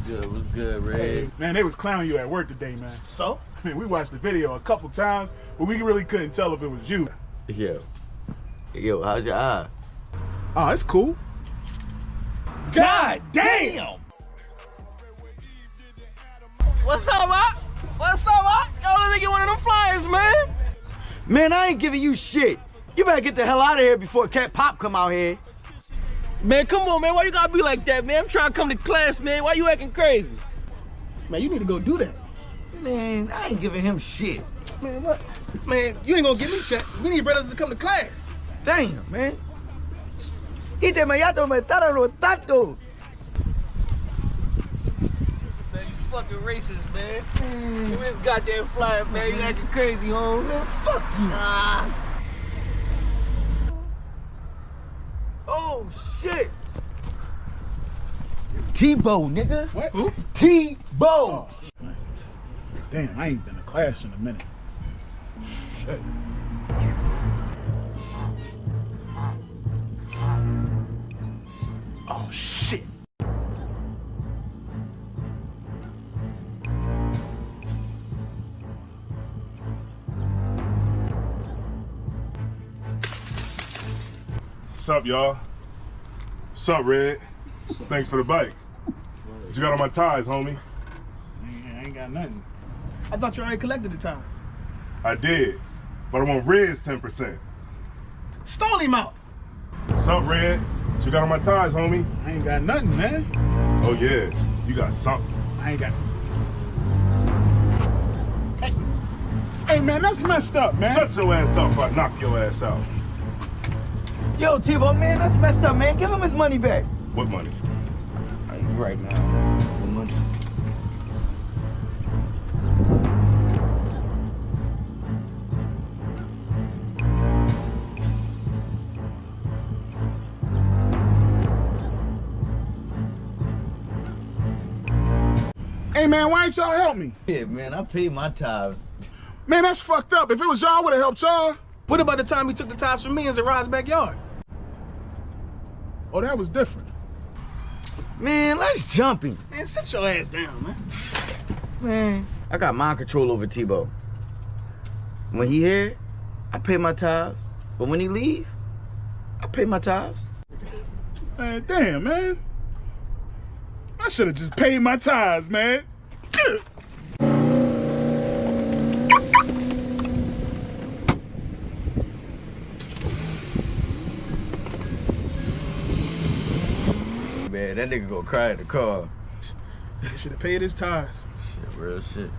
What's good, Red? Hey, man, they was clowning you at work today, man. So? I mean, we watched the video a couple times, but we really couldn't tell if it was you. Yo, how's your eye? Oh, it's cool. God damn! What's up, Rock? What's up, Rock? Yo, let me get one of them flyers, man. Man, I ain't giving you shit. You better get the hell out of here before Cat Pop come out here. Man, come on, man. Why you gotta be like that, man? I'm trying to come to class, man. Why you acting crazy? Man, you need to go do that. Man, I ain't giving him shit. Man, what? Man, you ain't gonna give me shit. We need brothers to come to class. Damn, man. Ite me yato me tararo tato. Man, you fucking racist, man. Give me this goddamn flyer, man. You acting crazy, home. Man, fuck you. Oh, shit. T-Bo, nigga. What? Who? T-Bo. Oh, damn, I ain't been to class in a minute. Shit. Oh, shit. What's up, y'all? What's up, Red? Thanks for the bike. What you got on my ties, homie? I ain't got nothing. I thought you already collected the tires. I did, but I want Red's 10%. Stole him out. What's up, Red? What you got on my ties, homie? I ain't got nothing, man. Oh, yeah, you got something. I ain't got. Hey, man, that's messed up, man. Shut your ass up or I knock your ass out. Yo, T-Bo, man, that's messed up, man. Give him his money back. What money? You right, man. The money. Hey, man, why ain't y'all help me? Yeah, man, I paid my tithes. Man, that's fucked up. If it was y'all, I would have helped y'all. What about the time he took the tires from me in Zarad's backyard? Oh, that was different. Man, let's jump him. Man, sit your ass down, man. Man, I got mind control over T-Bo. When he here, I pay my tithes. But when he leave, I pay my tithes. Man, damn, man. I should have just paid my tithes, man. Man, that nigga gonna cry in the car. You should have paid his tires. Shit, real shit.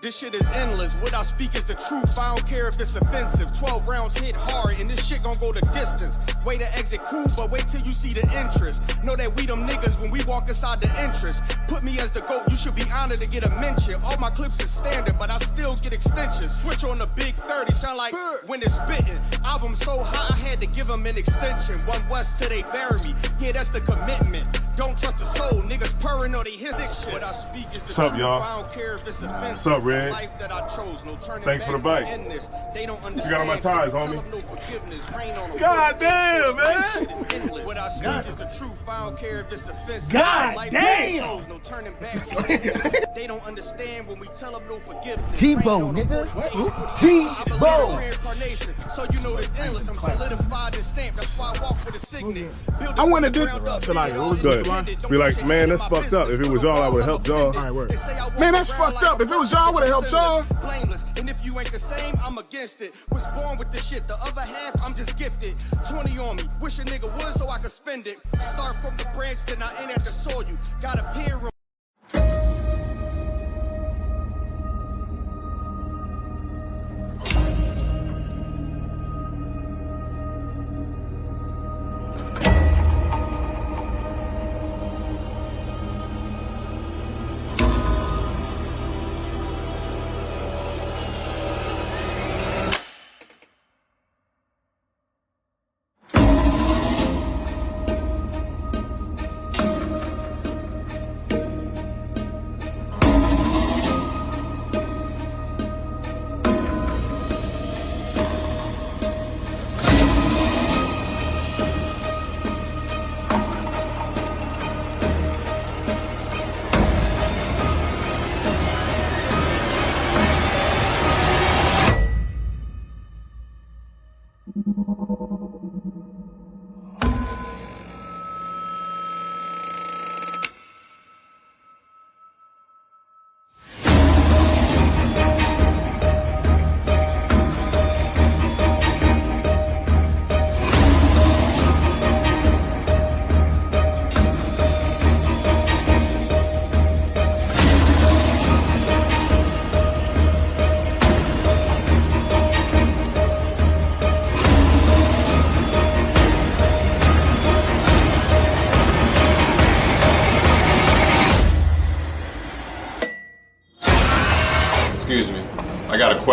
This shit is endless. What I speak is the truth. I don't care if it's offensive. 12 rounds hit hard, and this shit gon' go the distance. Way to exit cool, but wait till you see the interest. Know that we them niggas when we walk inside the entrance. Put me as the GOAT, you should be honored to get a mention. All my clips is standard, but I still get extensions. Switch on the big 30, sound like when it's spitting. Album so high, I had to give them an extension. One West till they bury me. Yeah, that's the commitment. Don't trust the soul, niggas purring or they hit this shit. What I speak is the What's up, truth. y'all? I don't care if it's offensive. What's up, Red? Life that I chose, no turning Thanks for the back, bike. no endless. They don't understand. You got on my ties, homie. Tell them no forgiveness, rain on them. God damn, Life man. shit is endless. What I speak is the truth. I don't care if it's offensive. God Life damn. that I chose, no turning back. They don't understand when we tell them no forgiveness. T-Bo, Rain on them. nigga. I T-Bo. believe in reincarnation, so you know this endless. I'm solidified and stamped. That's why I walk with a signet. Build I wanna this do- ground up, Salaya, build it what was all Good. independent. Be Don't like, push man, your that's hand in my fucked up. If it business. was y'all, I would've helped y'all. All right, word. They say I walk Man, that's around fucked like up. a If it was y'all, I would've helped y'all. blameless. And if you ain't the same, I'm against it. Was born with the shit, the other half, I'm just gifted. 20 on me, wish a nigga would so I could spend it. Start from the branch, then I end at the soil. You got a peer room.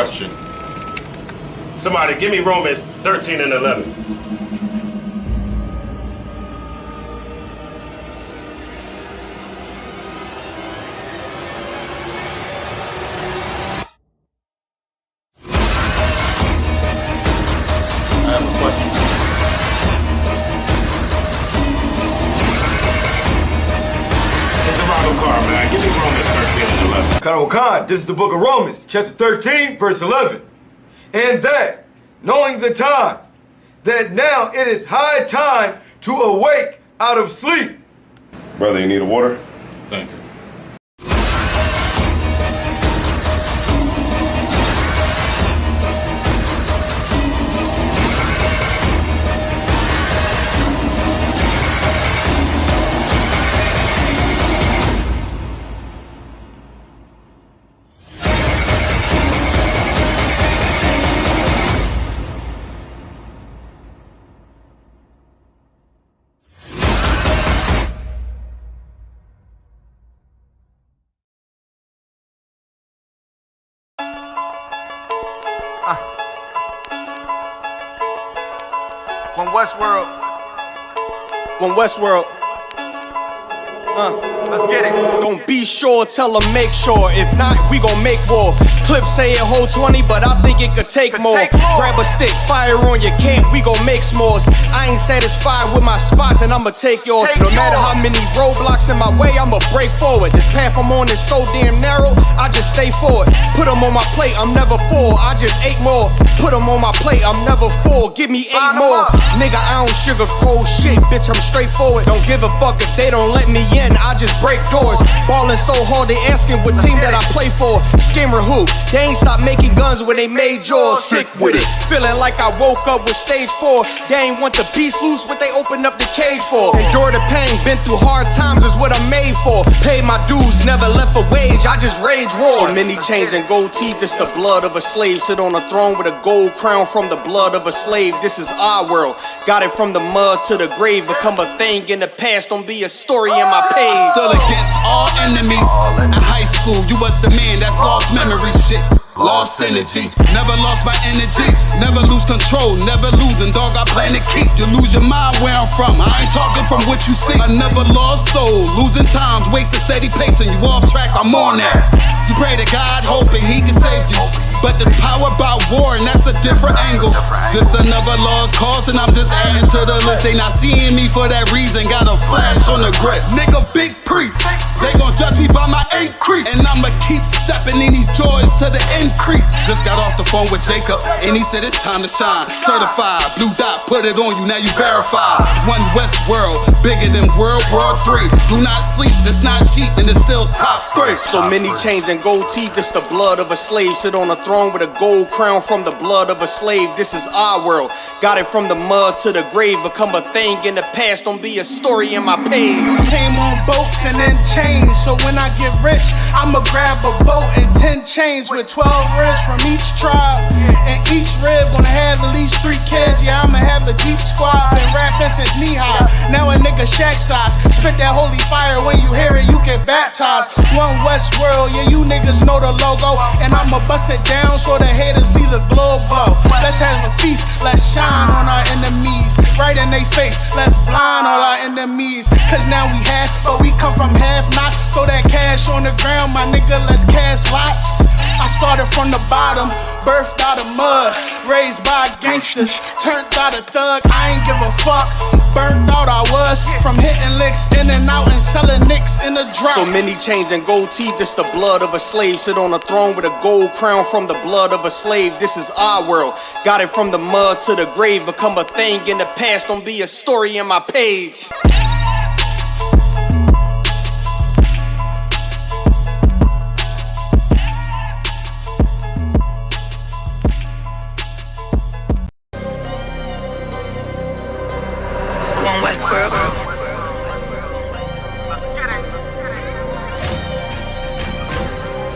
question. Somebody give me Romans 13 and 11. I have a question. It's a rival car, man. Give me Romans 13 and 11. Khan, this is the book of Romans, chapter 13, verse 11. And that, knowing the time, that now it is high time to awake out of sleep. Brother, you need a water? Thank you. When Westworld, let's get it. Don't be sure, tell them make sure. If not, we gon' make war. Clips say it hold 20, but I think it could take more. Grab a stick, fire on your camp, we gon' make s'mores. I ain't satisfied with my spot, then I'ma take yours. No matter how many roadblocks in my way, I'ma break forward. This path I'm on is so damn narrow, I just stay forward. Put them on my plate, I'm never full, I just ate more. Put them on my plate, I'm never full, give me 8 more. Nigga, I don't sugarcoat shit, bitch, I'm straightforward. Don't give a fuck if they don't let me in, I just break doors. Ballin' so hard, they asking what team that I play for. Scammer who? They ain't stopped making guns when they made yours. Sick with it, feeling like I woke up with stage 4. They ain't want the beast loose, what they opened up the cage for. Endure the pain, been through hard times is what I'm made for. Paid my dues, never left a wage, I just rage war. So many chains and gold teeth, it's the blood of a slave. Sit on a throne with a gold crown from the blood of a slave. This is our world, got it from the mud to the grave. Become a thing in the past, don't be a story in my page. Stood against all enemies. In high school, you was the man that's lost memory shit. Lost energy, never lost my energy. Never lose control, never losing, dog, I plan to keep. You lose your mind where I'm from, I ain't talking from what you see. I never lost soul, losing times, wasting steady pacing. You off track, I'm on that. You pray to God, hoping he can save you. But there's power about war, and that's a different angle. This another lost cause, and I'm just adding to the list. They not seeing me for that reason, got a flash on the grip. Nigga, big priest, they gon' judge me by my increase. And I'ma keep stepping in these joys to the increase. Just got off the phone with Jacob, and he said it's time to shine. Certified, blue dot, put it on you, now you verified. One West world, bigger than World War III. Do not sleep, it's not cheap, and it's still top 3. So many chains and gold teeth, it's the blood of a slave. Sit on a throne with a gold crown from the blood of a slave. This is our world, got it from the mud to the grave. Become a thing in the past, don't be a story in my page. Came on boats and then chains, so when I get rich, I'ma grab a boat and 10 chains with 12 ribs from each tribe. And each rib gonna have at least 3 kids. Yeah, I'ma have a deep squad. Been rapping since knee high, now a nigga shack size. Spit that holy fire, when you hear it, you get baptized. One West world, yeah, you niggas know the logo. And I'ma bust it down so the haters see the glow glow. Let's have a feast, let's shine on our enemies. Right in they face, let's blind all our enemies. Cause now we have, but we come from half knots. Throw that cash on the ground, my nigga, let's cast lots. I started from the bottom, birthed out of mud, raised by gangsters, turned out a thug. I ain't give a fuck, burnt out I was, from hitting licks in and out and selling nicks in the drop. So many chains and gold teeth, it's the blood of a slave. Sit on a throne with a gold crown from the blood of a slave. This is our world, got it from the mud to the grave. Become a thing in the past, don't be a story in my page.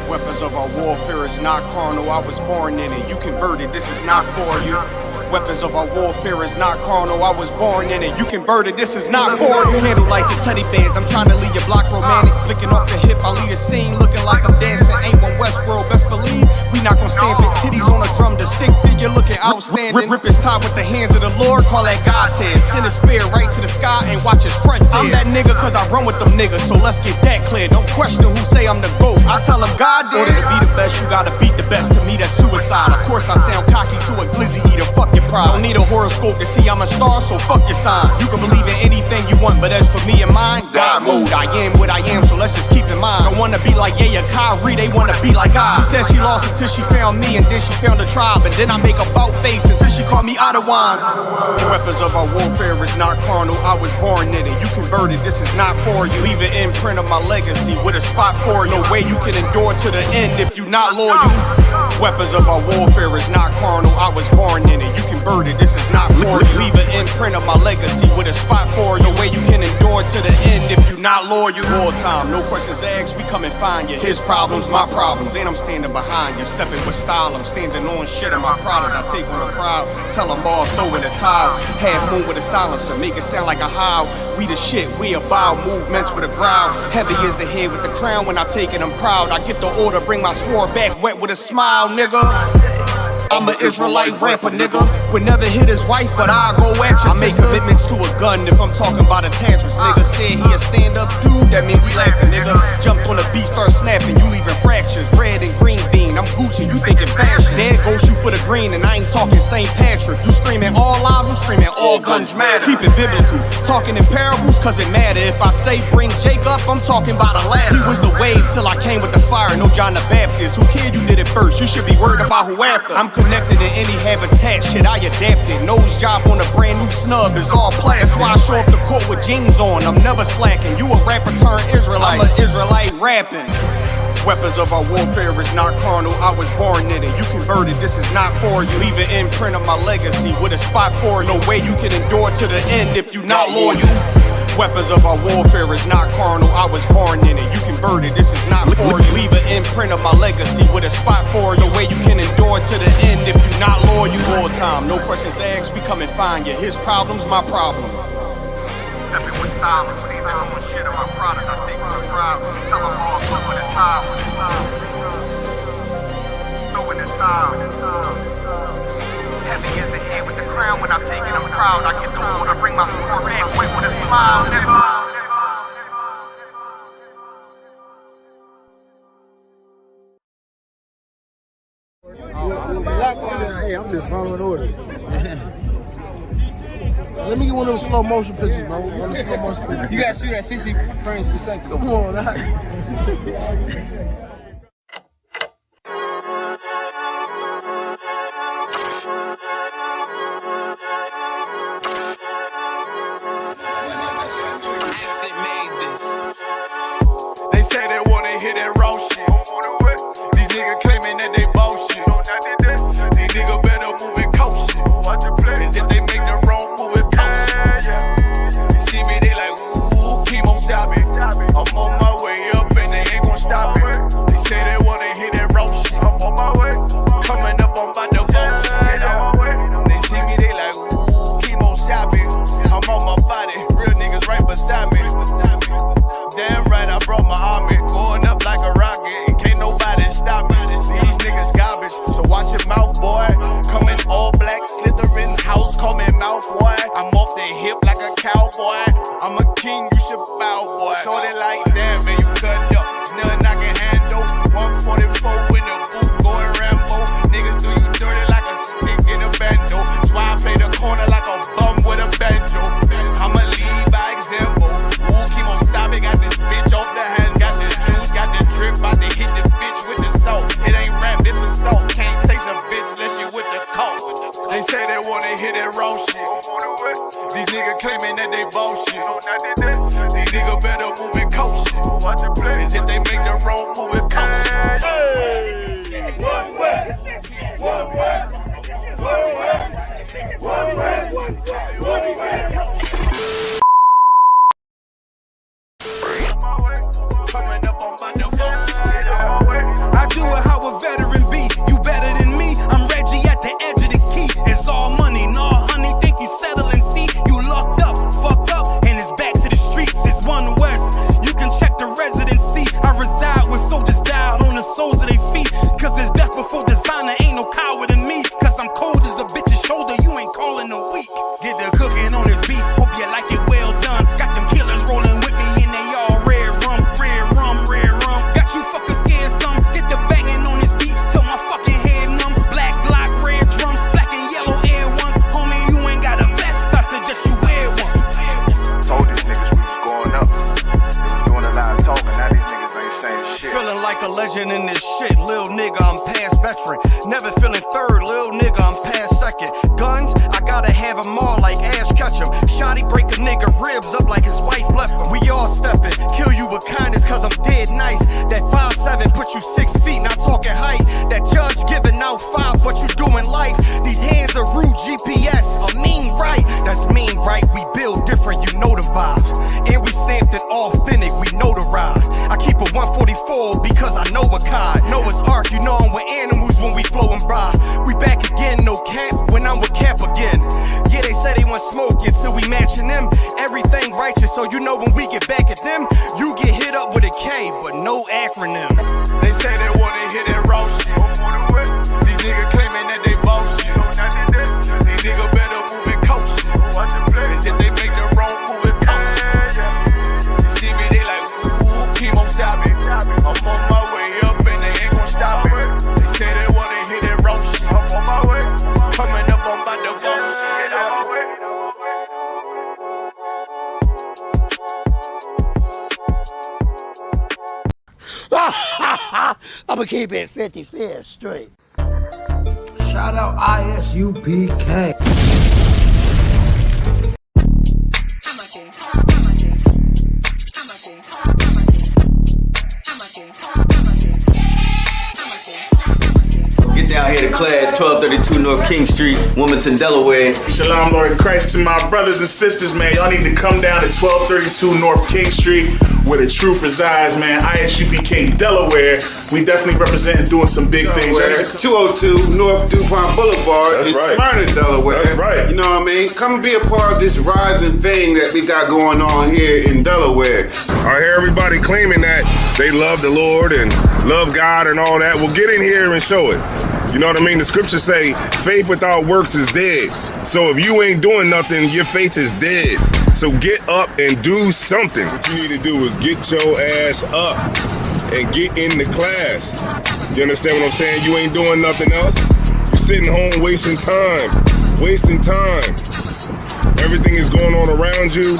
Weapons of our warfare is not carnal, I was born in it. You converted, this is not for you. Weapons of our warfare is not carnal, I was born in it. You converted, this is not for you. Handle lights and teddy bears, I'm trying to leave your block romantic. Flicking off the hip, I leave the scene looking like I'm dancing. Ain't one Westworld, best believe we not gon' stamp it. Titties standing. Rip his top with the hands of the Lord, call that God test. Send a spear right to the sky and watch his front tear. I'm that nigga cause I run with them niggas, so let's get that clear. Don't question who say I'm the GOAT. I tell them God did. In order to be the best, you gotta beat the best. To me, that's suicide. Of course, I sound cocky to a glizzy eater. Fuck your pride. Don't need a horoscope to see I'm a star, so fuck your sign. You can believe in anything you want, but as for me and mine, God mode. I am what I am, so let's just keep in mind. Don't wanna be like yeah, Kyrie, they wanna be like I. She said she lost until she found me, and then she found a tribe, and then I make a bout face until she called me out of wine. The weapons of our warfare is not carnal. I was born in it. You converted, this is not for you. Leave an imprint of my legacy with a spot for you. No way you can endure to the end if you not loyal. Weapons of our warfare is not carnal. I was born in it. You converted, this is not for you. Leave an imprint of my legacy with a spot for you. No way you can endure to the end if you not loyal. All time, no questions asked, we come and find you. His problems, my problems, and I'm standing behind you. Stepping with style, I'm standing on shit in my product. I take on the crowd, tell them all, throw in the towel. Half moon with a silencer, make it sound like a howl. We the shit, we about movements with a growl. Heavy is the head with the crown, when I take it I'm proud. I get the order, bring my sword back wet with a smile, nigga. I'm an Israelite rapper, nigga. Would never hit his wife, but I'll go at your I make commitments to a gun if I'm talking about a tantrums. Nigga said he a stand-up dude, that mean we laughing, nigga. Jumped on the beat, start snapping, you leaving fractures. Red and green bean, I'm Gucci, you thinking fashion. Dad go shoot for the green, and I ain't talking St. Patrick. You screaming all lives, I'm screaming all guns matter. Keep it biblical, talking in parables, cause it matter. If I say bring Jacob, I'm talking about a ladder. He was the wave till I came with the fire, no John the Baptist. Who cared you did it first, you should be worried about who after. I'm connected in any habitat, shit I adapted. Nose job on a brand new snub is all plastic. That's why I show up the court with jeans on, I'm never slacking. You a rapper turned Israelite, I'm an Israelite rapping. Weapons of our warfare is not carnal. I was born in it, you converted, this is not for you. Leave an imprint of my legacy with a spot for you. No way you can endure to the end if you not loyal. Weapons of our warfare is not carnal. I was born in it, you converted, this is not for you. Leave an imprint of my legacy with a spot for you. No way you can endure to the end if you not loyal. All time, no questions asked, we come and find you. His problems, my problem. Stepping with style, I'm standing on shit in my product. I take on the crowd, tell them all, throw in the towel. Throw in the towel. Heavy is the head with the crown, when I take it I'm proud. I get the order, bring my sword back quick with a smile, nigga. Hey, I'm just following orders. Let me get one of those slow motion pictures, bro. One of the slow motion pictures. You gotta shoot at 60 frames per second. Come on, that. They say they wanna hear that raw shit. These niggas claiming that they bullshit. These niggas better move and coach shit. Cause if they make the wrong move, it post shit. You see me, they like, ooh, chemo shopping. I'm on my way up and they ain't gon' stop it. They say they wanna hear that raw shit. Coming up, I'm about to bullshit. They see me, they like, ooh, chemo shopping. I'm on my body, real niggas right beside me. Damn right, I brought my army. Going up like a rocket, and can't nobody stop me. These niggas garbage, so watch your mouth, boy. Coming all black, slithering house, call me mouth, boy. I'm off the hip like a cowboy. I'm a king, you should bow, boy. Shorty like that, man, you cut up. Nothing I can handle. 144 in the booth, going Rambo. Niggas do you dirty like a stick in a bando. That's why I play the corner like a bum with a banjo. I'ma lead by example. Ooh, chemo sabe, got this bitch off the hand. Got the juice, got the drip, about to hit the bitch with the salt. It ain't rap, this is salt. Can't taste a bitch unless you with the coke. They say they wanna hear that raw shit. These niggas claiming that they bullshit. These niggas better move and coach shit. Cause if they make the wrong move, it coach shit. One way, one way, one way, one way, one way. Coming up on my I do it how a veteran be. You better than me. I'm Reggie at the edge of the key. It's all money, no honey. Think you settle and see. You locked up, fucked up, and it's back to the like a legend in this shit. Lil nigga, I'm past veteran. Never feeling third, lil nigga, I'm past second. Guns, I gotta have them all like Ash Ketchum. Shotty break a nigga ribs up like his wife left him. We all steppin', kill you with kindness cause I'm dead nice. That 5'7" put you 6 feet, not talking height. That judge giving out 5, what you doing life? These hands are rude GPS, a mean right. That's mean right, we build different, you know the vibes. And we stamped it authentic, we notarized. I keep a 144 because I know a cod. Noah's Ark, you know I'm with animals when we flowin' by. We back again, no cap, when I'm with Cap again. Yeah, they say they want smoke until we matching them. Everything righteous, so you know when we get back at them, you get hit up with a K, but no acronym. They say they wanna hit that raw shit. These niggas claiming that they boss shit. These niggas better move and coach shit. Cause if they make the wrong move, it cost shit. You see me, they like, ooh, keep on stopping. I'm on my way up and they ain't gon' stop it. They say they wanna hit that raw shit. Coming up on my divorce. I'ma keep it 55th straight. Shout out ISUPK. Get down here to class, 1232 North King Street, Wilmington, Delaware. Shalom, Lord in Christ, to my brothers and sisters, man. Y'all need to come down to 1232 North King Street, where the truth resides, man. ISUPK Delaware. We definitely representing doing some big things. 202 North DuPont Boulevard in Smyrna, Delaware. That's right. You know what I mean? Come and be a part of this rising thing that we got going on here in Delaware. I hear everybody claiming that they love the Lord and love God and all that. Well, get in here and show it. You know what I mean? The scriptures say faith without works is dead. So if you ain't doing nothing, your faith is dead. So get up and do something. What you need to do is get your ass up and get in the class. You understand what I'm saying? You ain't doing nothing else. You're sitting home wasting time. Everything is going on around you,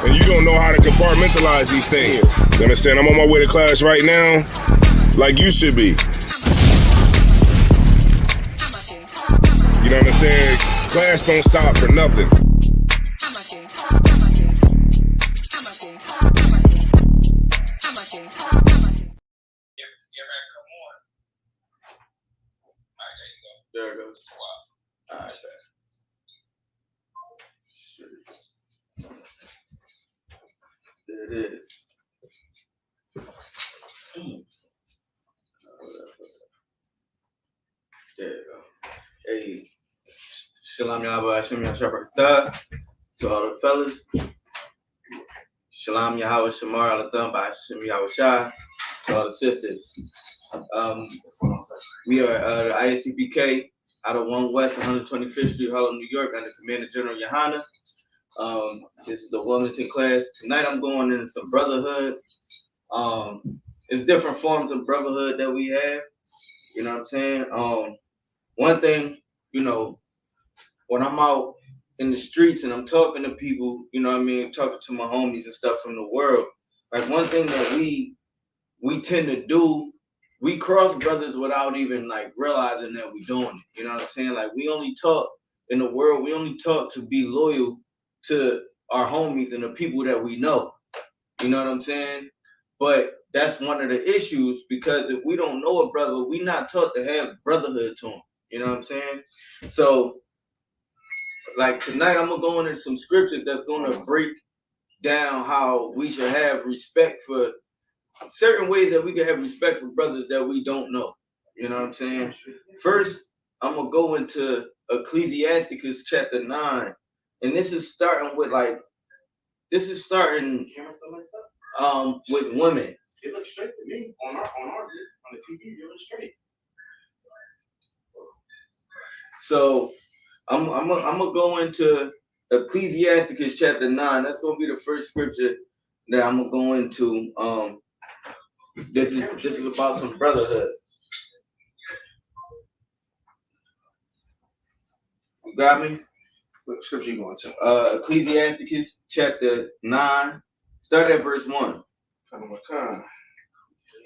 and you don't know how to compartmentalize these things. You understand? I'm on my way to class right now, like you should be. You know what I'm saying? Class don't stop for nothing. There it goes. All right, there it is. There you go. Hey, Shalom Yahweh Hashem Yahshua to all the fellas. Shalom Yahweh Shamar Alatham by Hashem Yahweh Shai to all the sisters. We are the ISUPK out of 1 West 125th Street, Harlem, New York, under Commander General Yohana. This is the Wilmington class. Tonight I'm going into some brotherhood. It's different forms of brotherhood that we have. You know what I'm saying? One thing, you know, when I'm out in the streets and I'm talking to people, you know what I mean, talking to my homies and stuff from the world, like one thing that we tend to do, we cross brothers without even like realizing that we're doing it. You know what I'm saying? Like we only talk in the world, we only talk to be loyal to our homies and the people that we know. You know what I'm saying? But that's one of the issues, because if we don't know a brother, we not taught to have brotherhood to him. You know what I'm saying? So like tonight I'm gonna go into some scriptures that's gonna break down how we should have respect for certain ways that we can have respect for brothers that we don't know. You know what I'm saying? First, I'm gonna go into Ecclesiasticus chapter 9, and this is starting with with women. It looks straight to me on the TV. It looks straight. So I'm gonna go into Ecclesiasticus chapter 9. That's gonna be the first scripture that I'm gonna go into. This is about some brotherhood. You got me? What scripture you going to? Ecclesiasticus chapter 9. Start at verse 1.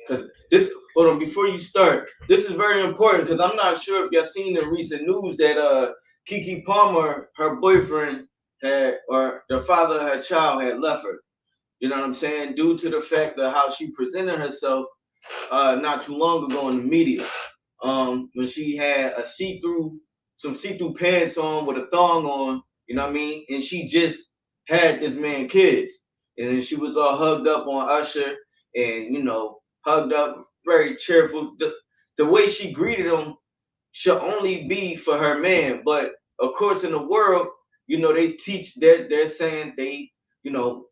Because this, hold on, before you start, this is very important because I'm not sure if y'all seen the recent news that Keke Palmer, her boyfriend had, or the father of her child had left her. You know what I'm saying? Due to the fact of how she presented herself not too long ago in the media. When she had some see-through pants on with a thong on, you know what I mean? And she just had this man kids. And then she was all hugged up on Usher and, you know, hugged up, very cheerful. The way she greeted him should only be for her man. But of course, in the world, you know, they teach, they're saying you know,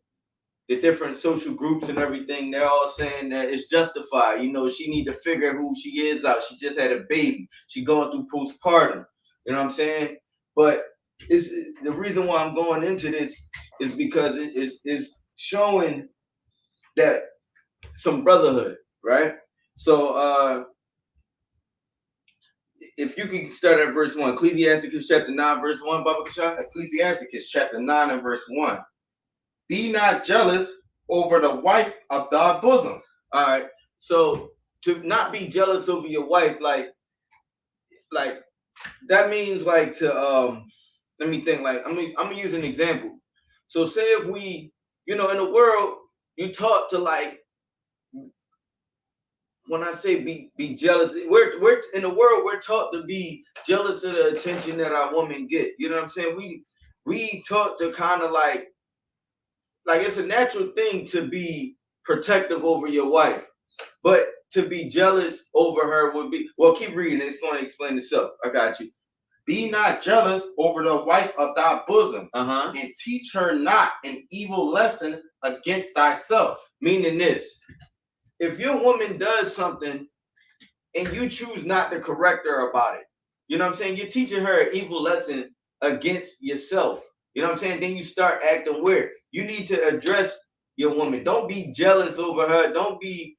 the different social groups and everything, they're all saying that it's justified. You know, she need to figure who she is out. She just had a baby. She going through postpartum. You know what I'm saying? But it's the reason why I'm going into this is because it's showing that some brotherhood, right? So if you could start at verse 1, Ecclesiasticus chapter 9, verse 1, Baba Kasha. Ecclesiasticus chapter 9 and verse 1. Be not jealous over the wife of thy bosom. All right. So to not be jealous over your wife, like that means like to let me think, like I'm gonna use an example. So say if we, you know, in the world, you taught to like, when I say be jealous, we're in the world, we're taught to be jealous of the attention that our women get. You know what I'm saying? We taught to kind of like it's a natural thing to be protective over your wife, but to be jealous over her would be, well, keep reading. It's going to explain itself. I got you. Be not jealous over the wife of thy bosom, and teach her not an evil lesson against thyself. Meaning this, if your woman does something and you choose not to correct her about it, you know what I'm saying? You're teaching her an evil lesson against yourself. You know what I'm saying? Then you start acting weird. You need to address your woman. Don't be jealous over her. Don't be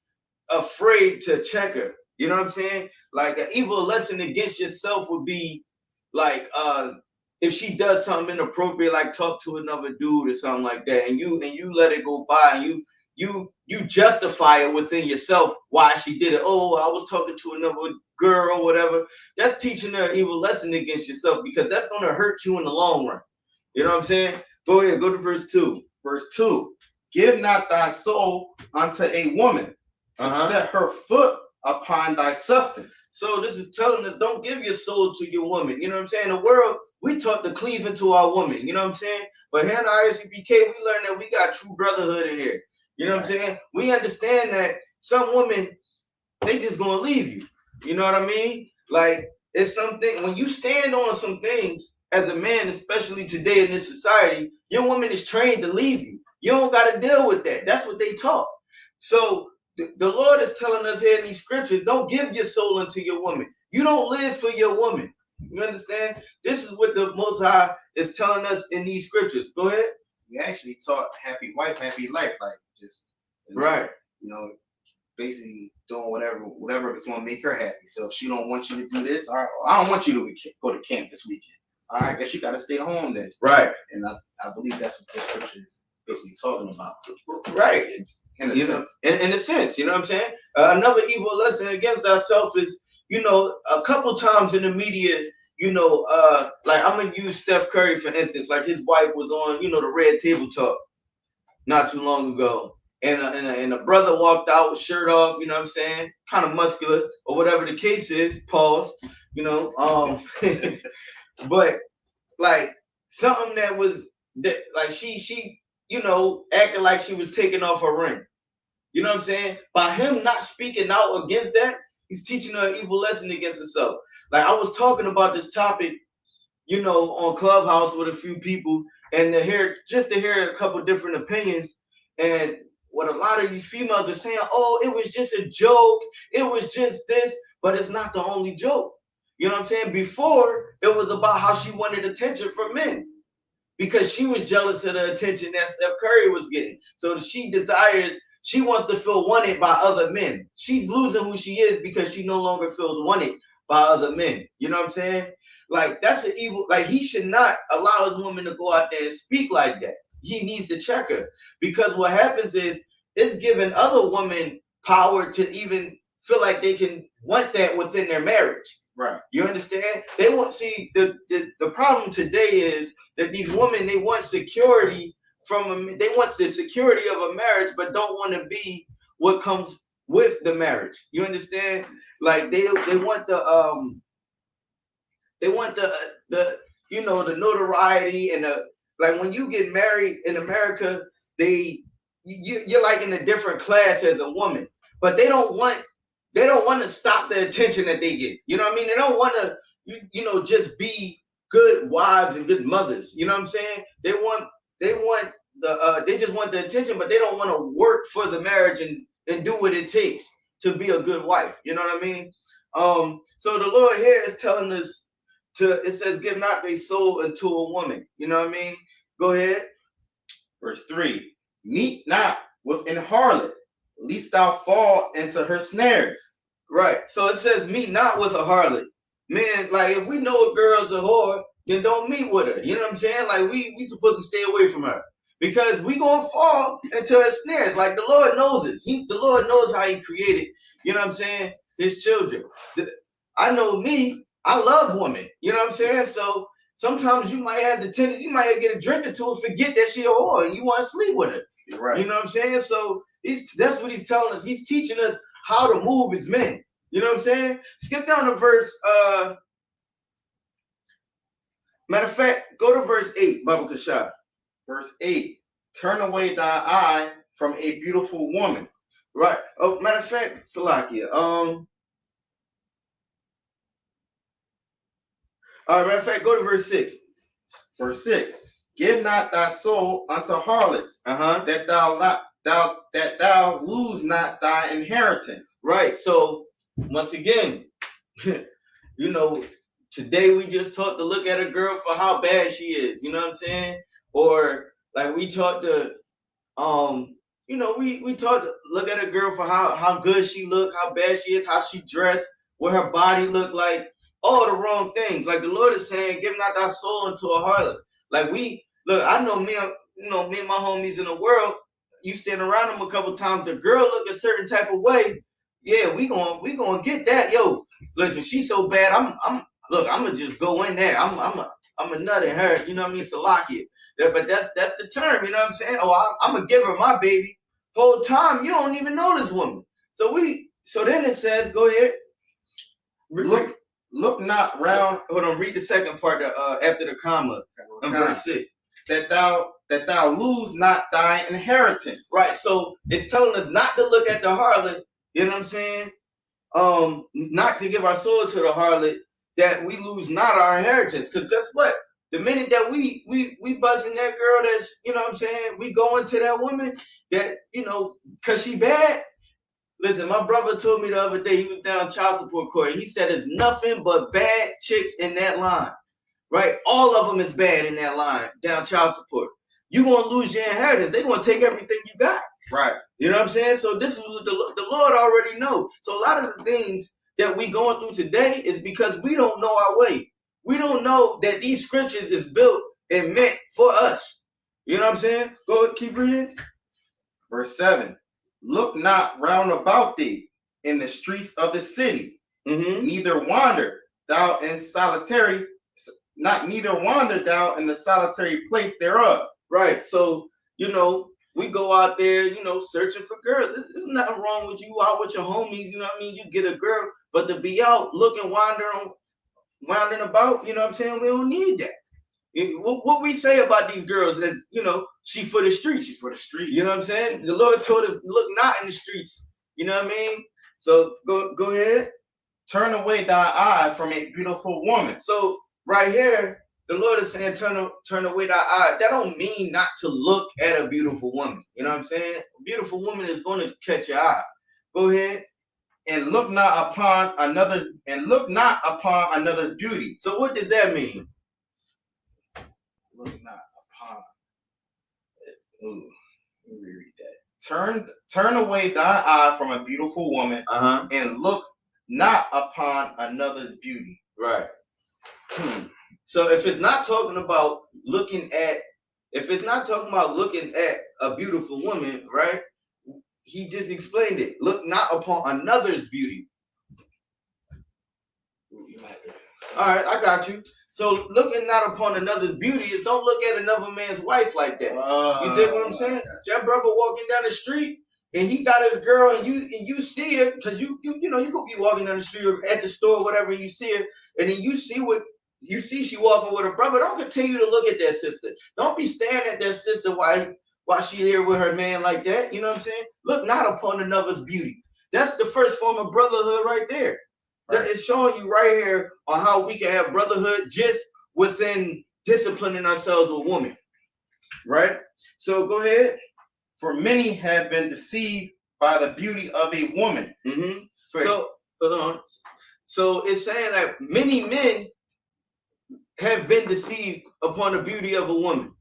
afraid to check her. You know what I'm saying? Like an evil lesson against yourself would be like if she does something inappropriate, like talk to another dude or something like that, and you let it go by, and you justify it within yourself why she did it. Oh, I was talking to another girl or whatever. That's teaching her an evil lesson against yourself, because that's going to hurt you in the long run. You know what I'm saying? Go ahead, go to verse 2. Verse 2. Give not thy soul unto a woman to set her foot upon thy substance. So this is telling us, don't give your soul to your woman. You know what I'm saying? In the world, we taught to cleave into our woman. You know what I'm saying? But here in the ISUPK, we learned that we got true brotherhood in here. You know what I'm saying? We understand that some women, they just gonna leave you. You know what I mean? Like, it's something, when you stand on some things as a man, especially today in this society, your woman is trained to leave you. You don't got to deal with that. That's what they taught. So the Lord is telling us here in these scriptures, don't give your soul unto your woman. You don't live for your woman. You understand? This is what the Most High is telling us in these scriptures. Go ahead. We actually taught happy wife, happy life, like just right. You know, basically doing whatever it's gonna make her happy. So if she don't want you to do this, all right, well, I don't want you to go to camp this weekend. All right, I guess you got to stay home then. Right. And I believe that's what this scripture is basically talking about. Right. In a sense. In a sense, you know what I'm saying? Another evil lesson against ourselves is, you know, a couple times in the media, you know, like I'm going to use Steph Curry, for instance. Like his wife was on, you know, the Red Table Talk not too long ago. And a brother walked out with shirt off, you know what I'm saying? Kind of muscular or whatever the case is. Pause. You know, but like something that was like she you know, acting like she was taking off her ring. You know what I'm saying? By him not speaking out against that, he's teaching her an evil lesson against herself. Like I was talking about this topic, you know, on Clubhouse with a few people, and to hear a couple different opinions, and what a lot of these females are saying, oh, it was just a joke, it was just this, but it's not the only joke. You know what I'm saying? Before, it was about how she wanted attention from men because she was jealous of the attention that Steph Curry was getting. So she wants to feel wanted by other men. She's losing who she is because she no longer feels wanted by other men. You know what I'm saying? Like, that's an evil, like he should not allow his woman to go out there and speak like that. He needs to check her, because what happens is it's giving other women power to even feel like they can want that within their marriage. Right. You understand? They want the problem today is that these women, they want security they want the security of a marriage, but don't want to be what comes with the marriage. You understand? Like they want the the notoriety and like when you get married in America, you're like in a different class as a woman, but they don't want to stop the attention that they get. You know what I mean? They don't want to just be good wives and good mothers. You know what I'm saying? They just want the attention, but they don't want to work for the marriage and do what it takes to be a good wife. You know what I mean? So the Lord here is telling us it says, give not thy soul unto a woman. You know what I mean? Go ahead. Verse 3, meet not with an harlot, lest thou fall into her snares. Right. So it says, meet not with a harlot. Man, like if we know a girl's a whore, then don't meet with her. You know what I'm saying? Like we supposed to stay away from her. Because we gonna fall into her snares. Like the Lord knows this. The Lord knows how he created, you know what I'm saying, his children. I know me, I love women. You know what I'm saying? So sometimes you might have the tendency, you might get a drink or two and forget that she a whore and you want to sleep with her. Right. You know what I'm saying? So that's what he's telling us. He's teaching us how to move as men. You know what I'm saying? Skip down to verse, matter of fact, go to verse 8, Baba Kashab. Verse 8, turn away thy eye from a beautiful woman. Right. Oh, matter of fact, Salakia. All right, matter of fact, go to verse 6. Verse 6, give not thy soul unto harlots, that thou lose not thy inheritance. Right. So once again, today we just taught to look at a girl for how bad she is. You know what I'm saying? Or like we taught to, we taught to look at a girl for how good she look, how bad she is, how she dressed, what her body look like, all the wrong things. Like the Lord is saying, give not thy soul into a harlot. Like I know me and my homies in the world, you stand around them a couple times, a girl look a certain type of way. Yeah, we gonna get that. Yo, listen, she's so bad. I'm gonna just go in there. I'm a nut in her. You know what I mean? Salakia. But that's the term. You know what I'm saying? Oh, I'm gonna give her my baby. Whole time you don't even know this woman. So then it says, go ahead. Look not round. Hold on. Read the second part after the comma. Verse 6. That thou lose not thy inheritance. Right. So it's telling us not to look at the harlot. You know what I'm saying? Not to give our soul to the harlot, that we lose not our inheritance. Because guess what? The minute that we buzzing that girl, that's, you know what I'm saying, we go into that woman that, because she bad. Listen, my brother told me the other day, he was down child support court. He said there's nothing but bad chicks in that line, right? All of them is bad in that line, down child support. You're going to lose your inheritance. They're going to take everything you got. Right. You know what I'm saying? So this is what the Lord already know. So a lot of the things that we going through today is because we don't know our way. We don't know that these scriptures is built and meant for us. You know what I'm saying? Go ahead, keep reading. Verse 7. Look not round about thee in the streets of the city, neither wander thou in the solitary place thereof. Right. So, we go out there, searching for girls. There's nothing wrong with you out with your homies, you know what I mean? You get a girl, but to be out looking, wandering about, you know what I'm saying? We don't need that. What we say about these girls is, she for the streets. She's for the streets. You know what I'm saying? The Lord told us, look not in the streets. You know what I mean? So go ahead. Turn away thy eye from a beautiful woman. So right here, the Lord is saying, turn away thy eye. That don't mean not to look at a beautiful woman. You know what I'm saying? A beautiful woman is going to catch your eye. Go ahead. And look not upon another's beauty. So what does that mean? Look not upon. Let me reread that. Turn away thy eye from a beautiful woman, and look not upon another's beauty. Right. So if it's not talking about looking at a beautiful woman, right? he just explained it. Look not upon another's beauty. All right, I got you. So looking not upon another's beauty is don't look at another man's wife like that. You dig what I'm saying? That brother walking down the street and he got his girl and you see her because you could be walking down the street or at the store or whatever, and you see her and then you see she walking with her brother. Don't continue to look at that sister. Don't be staring at that sister while she here with her man like that. You know what I'm saying? Look not upon another's beauty. That's the first form of brotherhood right there. It's showing you right here on how we can have brotherhood just within disciplining ourselves with women, right? So go ahead. For many have been deceived by the beauty of a woman. Mm-hmm. So hold on. So it's saying that many men have been deceived upon the beauty of a woman,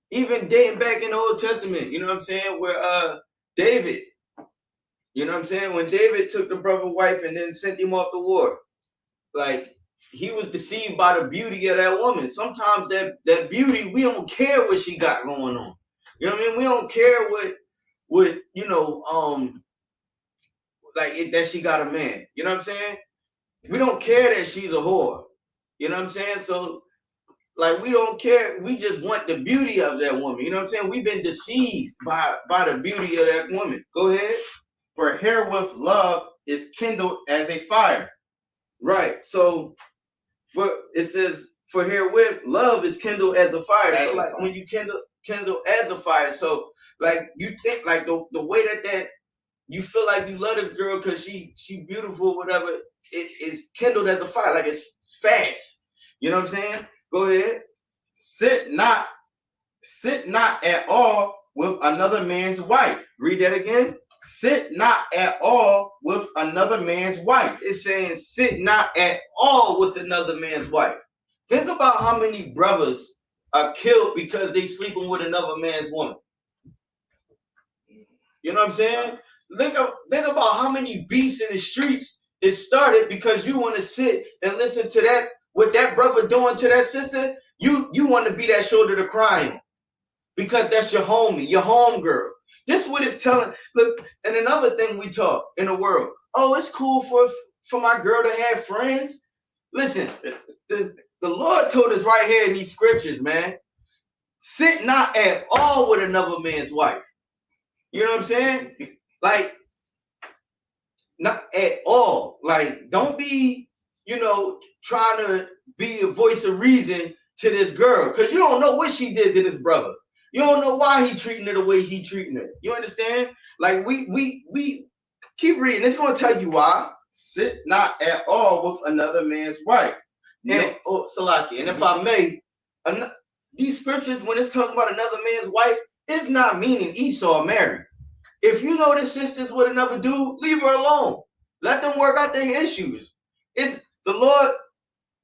even dating back in the Old Testament. You know what I'm saying? Where David. You know what I'm saying? When David took the brother's wife and then sent him off to war, like he was deceived by the beauty of that woman. Sometimes that beauty, we don't care what she got going on. You know what I mean? We don't care what that she got a man. You know what I'm saying? We don't care that she's a whore. You know what I'm saying? So like we don't care. We just want the beauty of that woman. You know what I'm saying? We've been deceived by the beauty of that woman. Go ahead. For herewith love is kindled as a fire. Right. So it says for herewith love is kindled as a fire. So like when you kindle as a fire. So like you think like the way that you feel like you love this girl because she beautiful, whatever, it is kindled as a fire. Like it's fast. You know what I'm saying? Go ahead. Sit not at all with another man's wife. Read that again. Sit not at all with another man's wife. It's saying sit not at all with another man's wife. Think about how many brothers are killed because they sleeping with another man's woman. You know what I'm saying? Think about how many beefs in the streets it started because you want to sit and listen to that, what that brother doing to that sister. You want to be that shoulder to cry on because that's your homie, your home girl. This is what it's telling. Look, and another thing we talk in the world. Oh, it's cool for my girl to have friends. Listen, the Lord told us right here in these scriptures, man. Sit not at all with another man's wife. You know what I'm saying? Like, not at all. Like, don't be, trying to be a voice of reason to this girl. Because you don't know what she did to this brother. You don't know why he treating her the way he treating her. You understand? Like we keep reading. It's going to tell you why. Sit not at all with another man's wife. And Salaki. And if I may, these scriptures, when it's talking about another man's wife, it's not meaning Esau married. If you know this sister's with another dude, leave her alone. Let them work out their issues. It's the Lord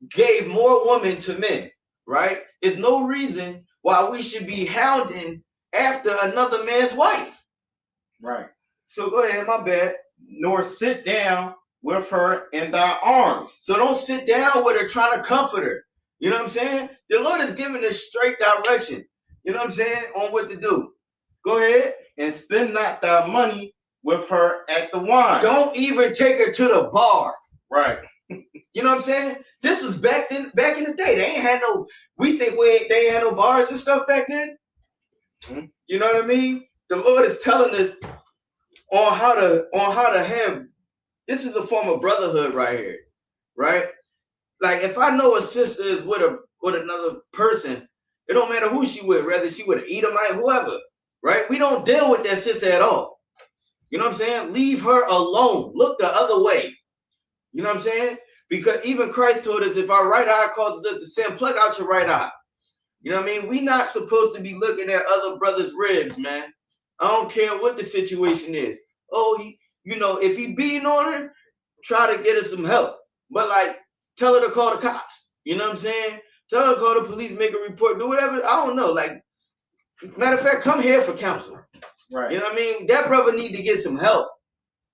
gave more women to men, right? There's no reason why we should be hounding after another man's wife. Right. So go ahead, my bad. Nor sit down with her in thy arms. So don't sit down with her trying to comfort her. You know what I'm saying? The Lord is giving us straight direction. You know what I'm saying? On what to do. Go ahead. And spend not thy money with her at the wine. Don't even take her to the bar. Right. You know what I'm saying? This was back in the day. They ain't had no. We think they ain't had no bars and stuff back then. Mm-hmm. You know what I mean? The Lord is telling us on how to have. This is a form of brotherhood right here, right? Like if I know a sister is with another person, it don't matter who she with, whether she with an Edomite, whoever, right? We don't deal with that sister at all. You know what I'm saying? Leave her alone. Look the other way. You know what I'm saying? Because even Christ told us if our right eye causes us to sin, pluck out your right eye. You know what I mean? We're not supposed to be looking at other brothers' ribs, man. I don't care what the situation is. Oh, if he beating on her, try to get her some help. But like, tell her to call the cops. You know what I'm saying? Tell her to call the police, make a report, do whatever. I don't know. Like, matter of fact, come here for counsel. Right. You know what I mean? That brother need to get some help.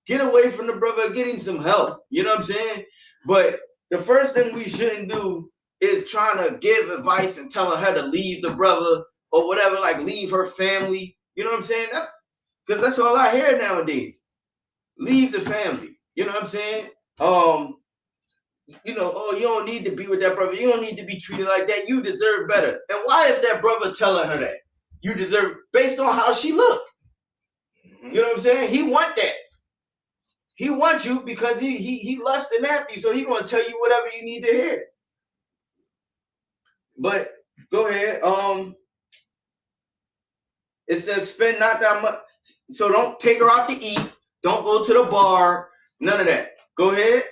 Get away from the brother, get him some help. You know what I'm saying? But the first thing we shouldn't do is trying to give advice and telling her to leave the brother or whatever, like leave her family. You know what I'm saying? Because that's all I hear nowadays. Leave the family. You know what I'm saying? You know, oh, you don't need to be with that brother. You don't need to be treated like that. You deserve better. And why is that brother telling her that? You deserve, based on how she look. You know what I'm saying? He want that. He wants you because he lusting after you. So he gonna tell you whatever you need to hear. But go ahead. It says spend not that much. So don't take her out to eat. Don't go to the bar. None of that. Go ahead.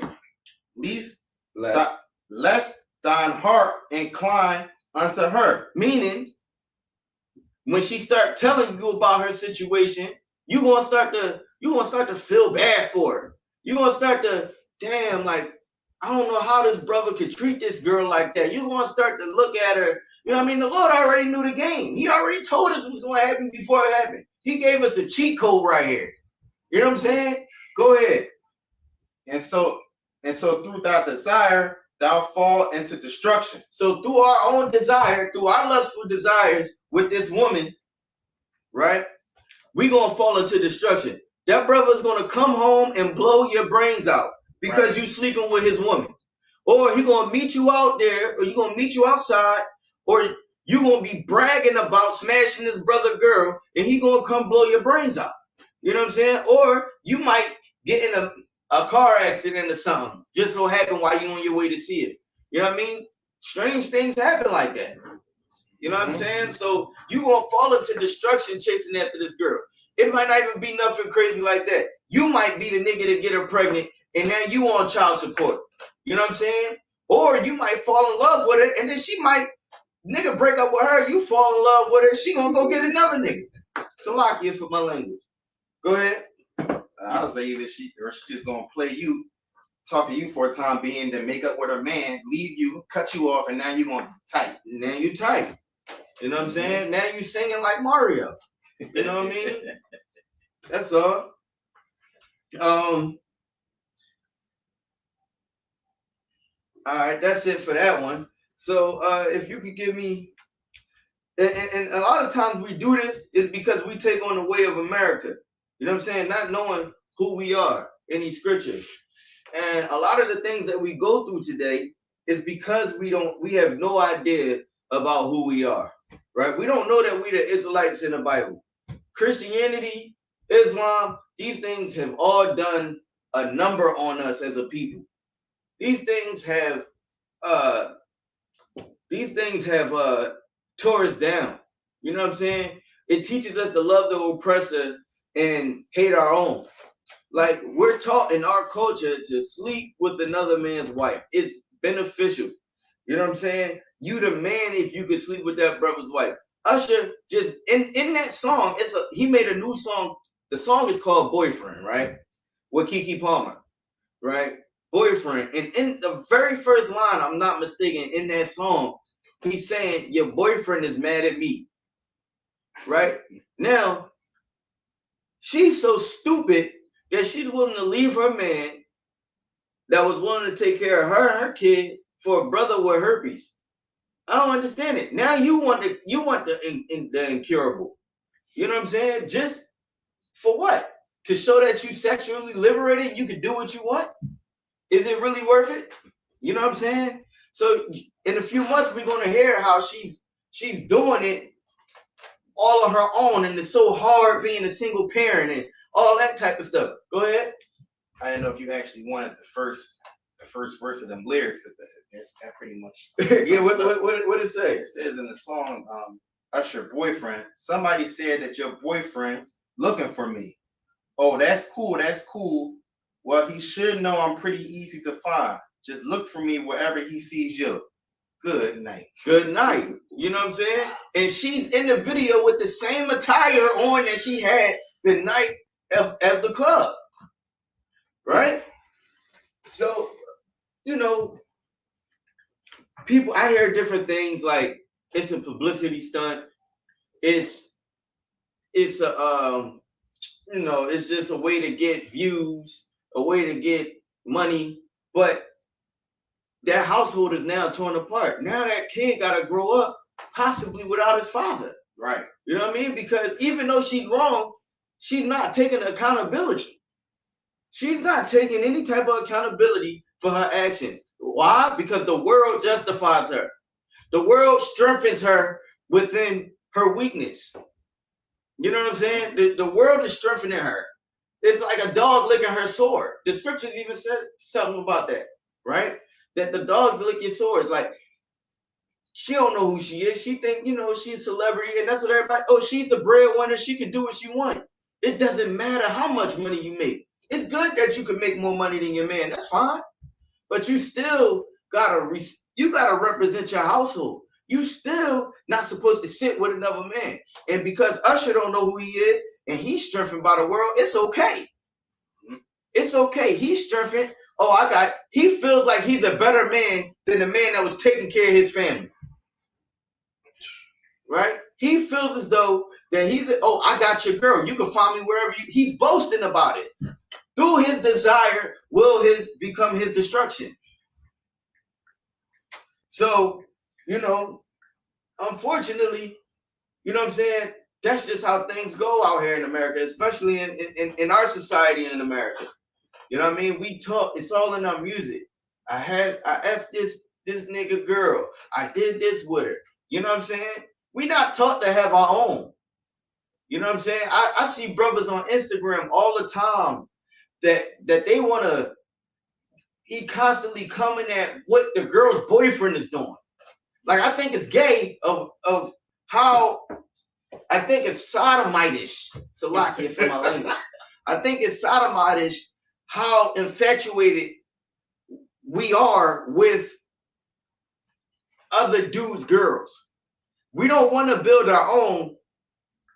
Lest thine heart incline unto her. Meaning, when she start telling you about her situation, you gonna start to feel bad for her. You gonna start to, damn, like, I don't know how this brother could treat this girl like that. You gonna start to look at her. You know what I mean? The Lord already knew the game. He already told us what's gonna happen before it happened. He gave us a cheat code right here. You know what I'm saying? Go ahead. And so through that desire, thou fall into destruction. So through our own desire, through our lustful desires with this woman, right? We gonna fall into destruction. That brother's gonna come home and blow your brains out because you sleeping with his woman. Or he gonna meet you out there, or you gonna meet you outside, or you gonna be bragging about smashing this brother girl, and he gonna come blow your brains out. You know what I'm saying? Or you might get in a car accident or something, just so happen while you on your way to see it. You know what I mean? Strange things happen like that. You know what I'm saying? So you gonna fall into destruction chasing after this girl. It might not even be nothing crazy like that. You might be the nigga to get her pregnant, and now you on child support. You know what I'm saying? Or you might fall in love with her, and then she might, nigga, break up with her, you fall in love with her, she gonna go get another nigga. Salakia for my language. Go ahead. I would say either she just gonna play you, talk to you for a time being, then make up with her man, leave you, cut you off, and now you're gonna be tight. Now you tight. You know what I'm saying? Now you singing like Mario. You know what I mean? That's all. All right, that's it for that one. So if you could give me, and a lot of times we do this is because we take on the way of America. You know what I'm saying? Not knowing who we are in these scriptures. And a lot of the things that we go through today is because we have no idea about who we are, right? We don't know that we the Israelites in the Bible. Christianity, Islam, these things have all done a number on us as a people. These things have tore us down. You know what I'm saying? It teaches us to love the oppressor and hate our own. Like, we're taught in our culture to sleep with another man's wife. It's beneficial. You know what I'm saying? You the man if you could sleep with that brother's wife. Usher just in that song, he made a new song. The song is called Boyfriend, right? With Keke Palmer, right? Boyfriend. And in the very first line, I'm not mistaken, in that song, he's saying, your boyfriend is mad at me. Right? Now, she's so stupid that she's willing to leave her man that was willing to take care of her and her kid for a brother with herpes. I don't understand it. Now you want the incurable. You know what I'm saying? Just for what? To show that you sexually liberated, you can do what you want? Is it really worth it? You know what I'm saying? So in a few months, we're gonna hear how she's doing it all on her own, and it's so hard being a single parent and all that type of stuff. Go ahead. I didn't know if you actually wanted the first verse of them lyrics, because that pretty much. Yeah, what it say? It says in the song, Usher, boyfriend. Somebody said that your boyfriend's looking for me. Oh, that's cool. That's cool. Well, he should know I'm pretty easy to find. Just look for me wherever he sees you. Good night. Good night. You know what I'm saying? And she's in the video with the same attire on that she had the night at the club. Right? So, you know, people, I hear different things like it's a publicity stunt. It's a you know, it's just a way to get views, a way to get money, but that household is now torn apart. Now that kid got to grow up possibly without his father. Right. You know what I mean? Because even though she's wrong, she's not taking accountability. She's not taking any type of accountability for her actions. Why? Because the world justifies her. The world strengthens her within her weakness. You know what I'm saying? The world is strengthening her. It's like a dog licking her sword. The scriptures even said something about that, right? That the dogs lick your sword. It's like, she don't know who she is. She think, she's a celebrity, and that's what everybody, she's the breadwinner. She can do what she wants. It doesn't matter how much money you make. It's good that you can make more money than your man. That's fine. But you still gotta represent your household. You still not supposed to sit with another man. And because Usher don't know who he is and he's strengthened by the world, it's okay. It's okay. He's strengthened. He feels like he's a better man than the man that was taking care of his family. Right? He feels as though that I got your girl. You can find me wherever he's boasting about it. Through his desire will become his destruction. So, unfortunately, you know what I'm saying? That's just how things go out here in America, especially in our society in America. You know what I mean? We talk, it's all in our music. I F this nigga girl. I did this with her. You know what I'm saying? We not taught to have our own. You know what I'm saying? I see brothers on Instagram all the time that they want to, he constantly coming at what the girl's boyfriend is doing. Like, I think it's gay of how, I think it's sodomitish. Salakia for my language. I think it's sodomitish how infatuated we are with other dudes' girls. We don't want to build our own.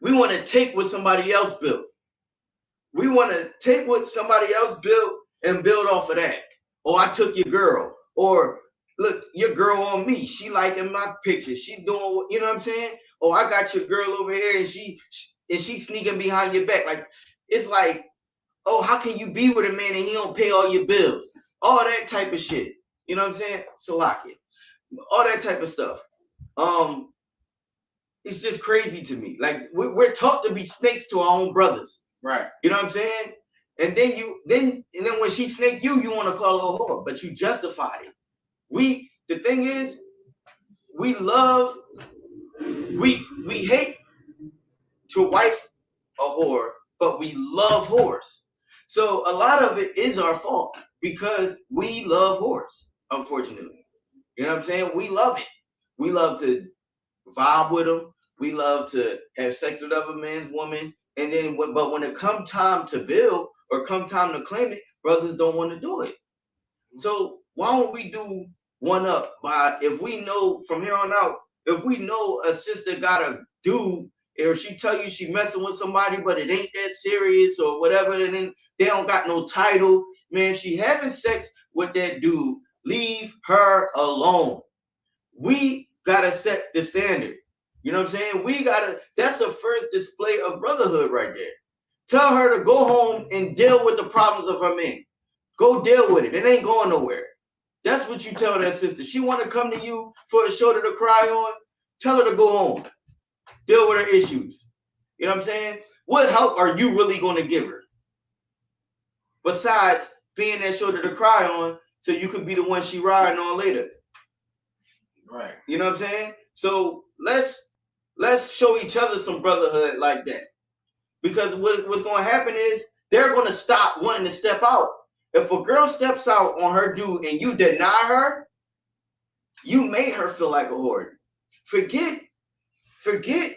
We want to take what somebody else built. We want to take what somebody else built and build off of that. Oh, I took your girl. Or, look, your girl on me. She liking my picture. She doing, you know what I'm saying? Oh, I got your girl over here and she sneaking behind your back. Like, it's like, oh, how can you be with a man and he don't pay all your bills? All that type of shit. You know what I'm saying? Salakia. All that type of stuff. It's just crazy to me. Like, we're taught to be snakes to our own brothers. Right. You know what I'm saying? And then when she snaked you, you want to call her a whore, but you justified it. The thing is, we hate to wife a whore, but we love whores. So a lot of it is our fault because we love whores, unfortunately. You know what I'm saying? We love it. We love to vibe with them. We love to have sex with other men's women. And then, but when it come time to build or come time to claim it, brothers don't want to do it. So why don't we do one up by, if we know from here on out, if we know a sister got a dude, or she tell you she messing with somebody, but it ain't that serious or whatever, and then they don't got no title, man, if she having sex with that dude, leave her alone. We gotta set the standard. You know what I'm saying? That's the first display of brotherhood right there. Tell her to go home and deal with the problems of her man. Go deal with it. It ain't going nowhere. That's what you tell that sister. She want to come to you for a shoulder to cry on. Tell her to go home. Deal with her issues. You know what I'm saying? What help are you really going to give her? Besides being that shoulder to cry on so you could be the one she riding on later. Right. You know what I'm saying? So let's show each other some brotherhood like that. Because what's going to happen is they're going to stop wanting to step out. If a girl steps out on her dude and you deny her, you made her feel like a whore. Forget, treating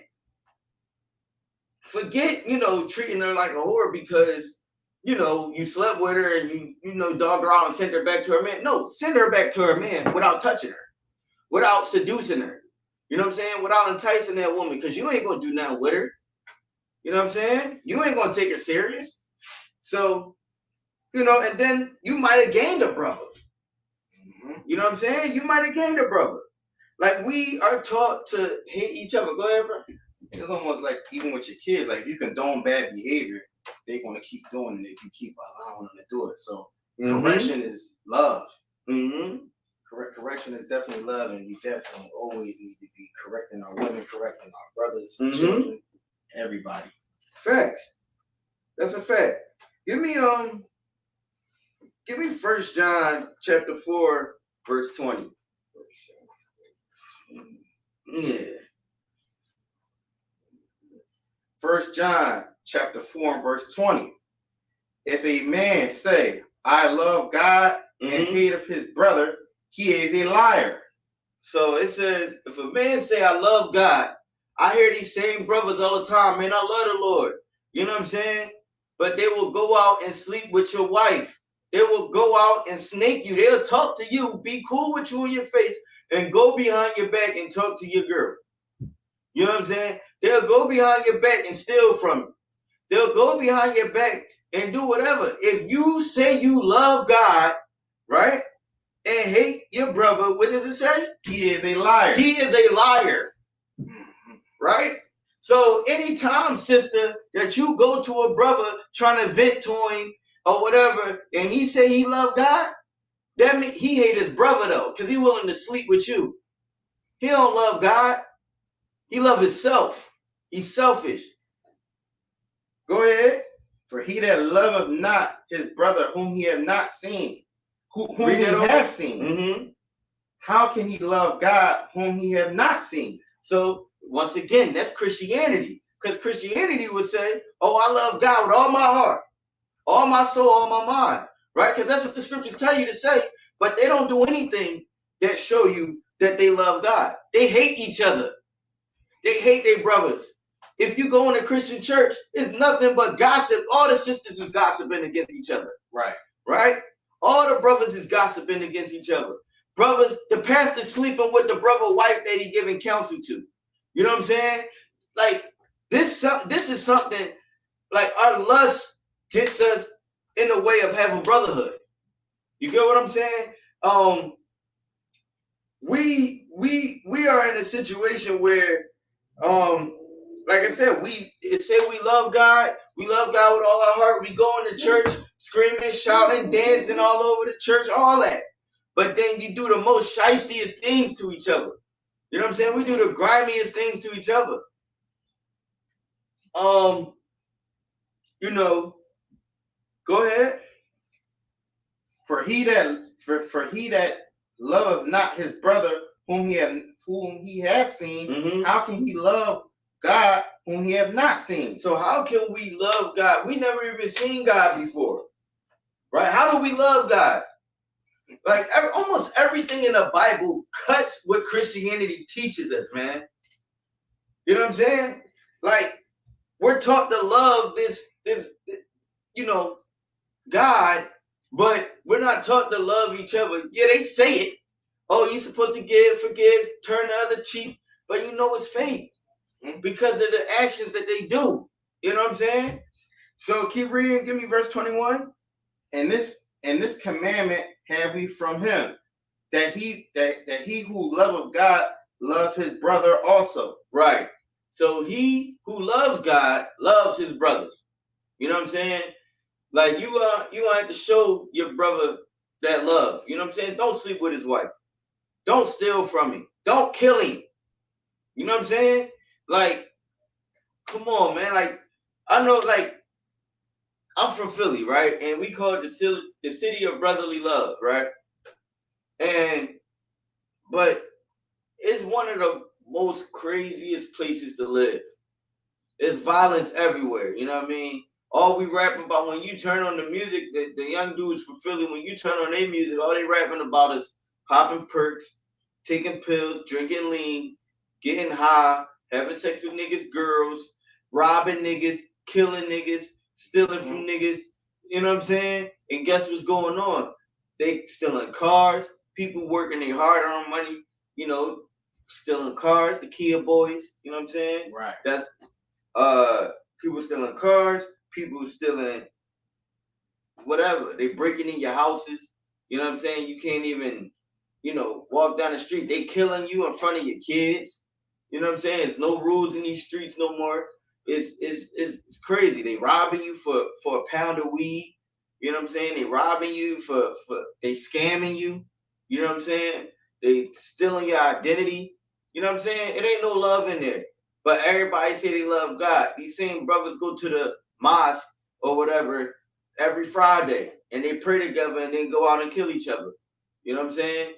her like a whore because, you slept with her and you dogged her out and sent her back to her man. No, send her back to her man without touching her, without seducing her. You know what I'm saying? Without enticing that woman, because you ain't going to do nothing with her. You know what I'm saying? You ain't going to take her serious. So, and then you might have gained a brother. Mm-hmm. You know what I'm saying? You might have gained a brother. Like, we are taught to hate each other. Go ahead, bro. It's almost like even with your kids, like if you condone bad behavior, they're going to keep doing it if you keep allowing them to do it. So correction is love. Mm-hmm. Correction is definitely love, and we definitely always need to be correcting our women, correcting our brothers, children, everybody. Facts. That's a fact. Give me 1 John chapter 4, verse 20. Yeah. 1 John chapter 4 and verse 20. If a man say, I love God and hate of his brother, he is a liar. So it says, if a man say, I love God, I hear these same brothers all the time, man, I love the Lord. You know what I'm saying? But they will go out and sleep with your wife. They will go out and snake you. They'll talk to you, be cool with you in your face, and go behind your back and talk to your girl. You know what I'm saying? They'll go behind your back and steal from you. They'll go behind your back and do whatever. If you say you love God, right, and hate your brother, what does it say? He is a liar. He is a liar. Right? So anytime, sister, that you go to a brother trying to vent to him or whatever, and he say he love God, that means he hate his brother though, because he willing to sleep with you. He don't love God. He love himself. He's selfish. Go ahead. For he that loveth not his brother whom he have not seen, whom he have seen, how can he love God whom he have not seen? So once again, that's Christianity. Because Christianity would say, oh, I love God with all my heart, all my soul, all my mind. Right? Because that's what the scriptures tell you to say. But they don't do anything that show you that they love God. They hate each other. They hate their brothers. If you go in a Christian church, it's nothing but gossip. All the sisters is gossiping against each other. Right. Right? All the brothers is gossiping against each other. Brothers, the pastor sleeping with the brother wife that he giving counsel to. You know what I'm saying? Like, this is something, like, our lust gets us in the way of having brotherhood. You get what I'm saying? We are in a situation where, like I said, we love God. We love God with all our heart. We go into church screaming, shouting, dancing all over the church, all that. But then you do the most shiestiest things to each other. You know what I'm saying? We do the grimiest things to each other. You know, go ahead. For he that loveth not his brother whom he have seen, how can he love God whom he have not seen? So how can we love God? We never even seen God before. Right? How do we love God? Like almost everything in the Bible cuts what Christianity teaches us, man. You know what I'm saying? Like, we're taught to love this, you know, God, but we're not taught to love each other. Yeah, they say it. Oh, you're supposed to give, forgive, turn the other cheek, but you know it's fake because of the actions that they do. You know what I'm saying? So keep reading. Give me verse 21. And this commandment have we from him, that he who loveth God love his brother also. Right. So he who loves God loves his brothers. You know what I'm saying? Like, you gonna have to show your brother that love. You know what I'm saying? Don't sleep with his wife. Don't steal from him. Don't kill him. You know what I'm saying? Like, come on, man. Like, I know, like, I'm from Philly, right? And we call it the city of brotherly love, right? But it's one of the most craziest places to live. There's violence everywhere, you know what I mean? All we rapping about, when you turn on the music, the young dudes from Philly, when you turn on their music, all they rapping about is popping perks, taking pills, drinking lean, getting high, having sex with niggas, girls, robbing niggas, killing niggas, stealing from niggas. You know what I'm saying? And guess what's going on? They stealing cars, people working their hard-earned money, you know, stealing cars, the Kia boys, you know what I'm saying? Right. That's people stealing cars, people stealing whatever. They breaking in your houses, you know what I'm saying? You can't even, you know, walk down the street. They killing you in front of your kids. You know what I'm saying? There's no rules in these streets no more. It's crazy. They robbing you for a pound of weed. You know what I'm saying? They robbing you for they scamming you. You know what I'm saying? They stealing your identity. You know what I'm saying? It ain't no love in there. But everybody say they love God. These same brothers go to the mosque or whatever every Friday, and they pray together and then go out and kill each other. You know what I'm saying?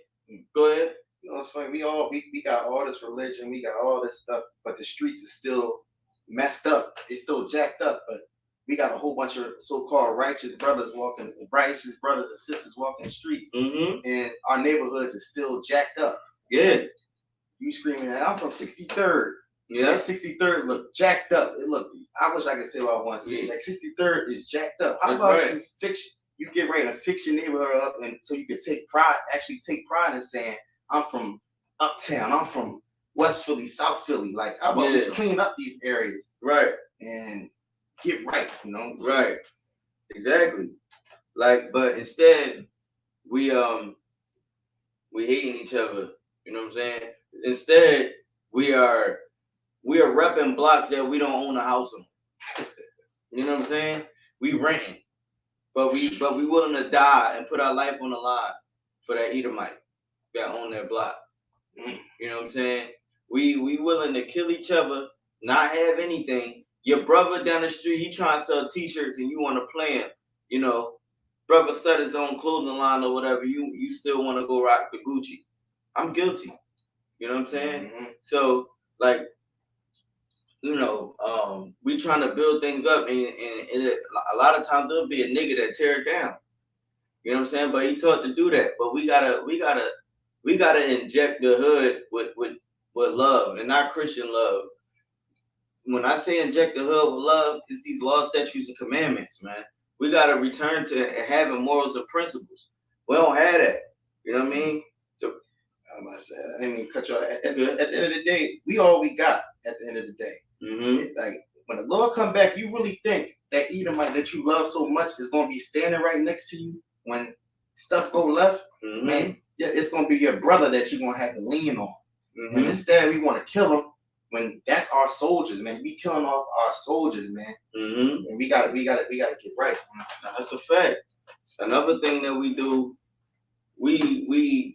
Go ahead. You know, it's funny. We got all this religion, we got all this stuff, but the streets is still messed up. It's still jacked up, but we got a whole bunch of so-called righteous brothers and sisters walking the streets, and our neighborhoods is still jacked up. Yeah. You screaming at, I'm from 63rd. Yeah. That 63rd look jacked up. It look, I wish I could say what I want to say. Like 63rd is jacked up. How about you get ready to fix your neighborhood up, and so you can take pride in saying, I'm from uptown, I'm from West Philly, South Philly. Like, how about we clean up these areas? Right. And get right, you know? Right. Exactly. Like, but instead, we hating each other. You know what I'm saying? Instead, we are repping blocks that we don't own a house on. You know what I'm saying? We renting. But we willing to die and put our life on the line for that Edomite that own that block. You know what I'm saying? We willing to kill each other, not have anything. Your brother down the street, he trying to sell t-shirts and you want to play him. You know, brother start his own clothing line or whatever. You still want to go rock the Gucci. I'm guilty. You know what I'm saying? So, like, you know, we trying to build things up, and a lot of times there'll be a nigga that tear it down. You know what I'm saying? But he taught to do that. But we gotta inject the hood with love, and not Christian love. When I say inject the hood with love, it's these laws, statutes, and commandments, man. We gotta return to having morals and principles. We don't have that. You know what I mean? So, I mean, cut you off. At the end of the day, we all we got. At the end of the day, like when the Lord come back, you really think that Edomite that you love so much is gonna be standing right next to you when stuff go left? Man, yeah, it's gonna be your brother that you're gonna have to lean on. And instead, we want to kill him when that's our soldiers, man. We killing off our soldiers, man. And we gotta get right. Now, that's a fact. Another thing that we do, we're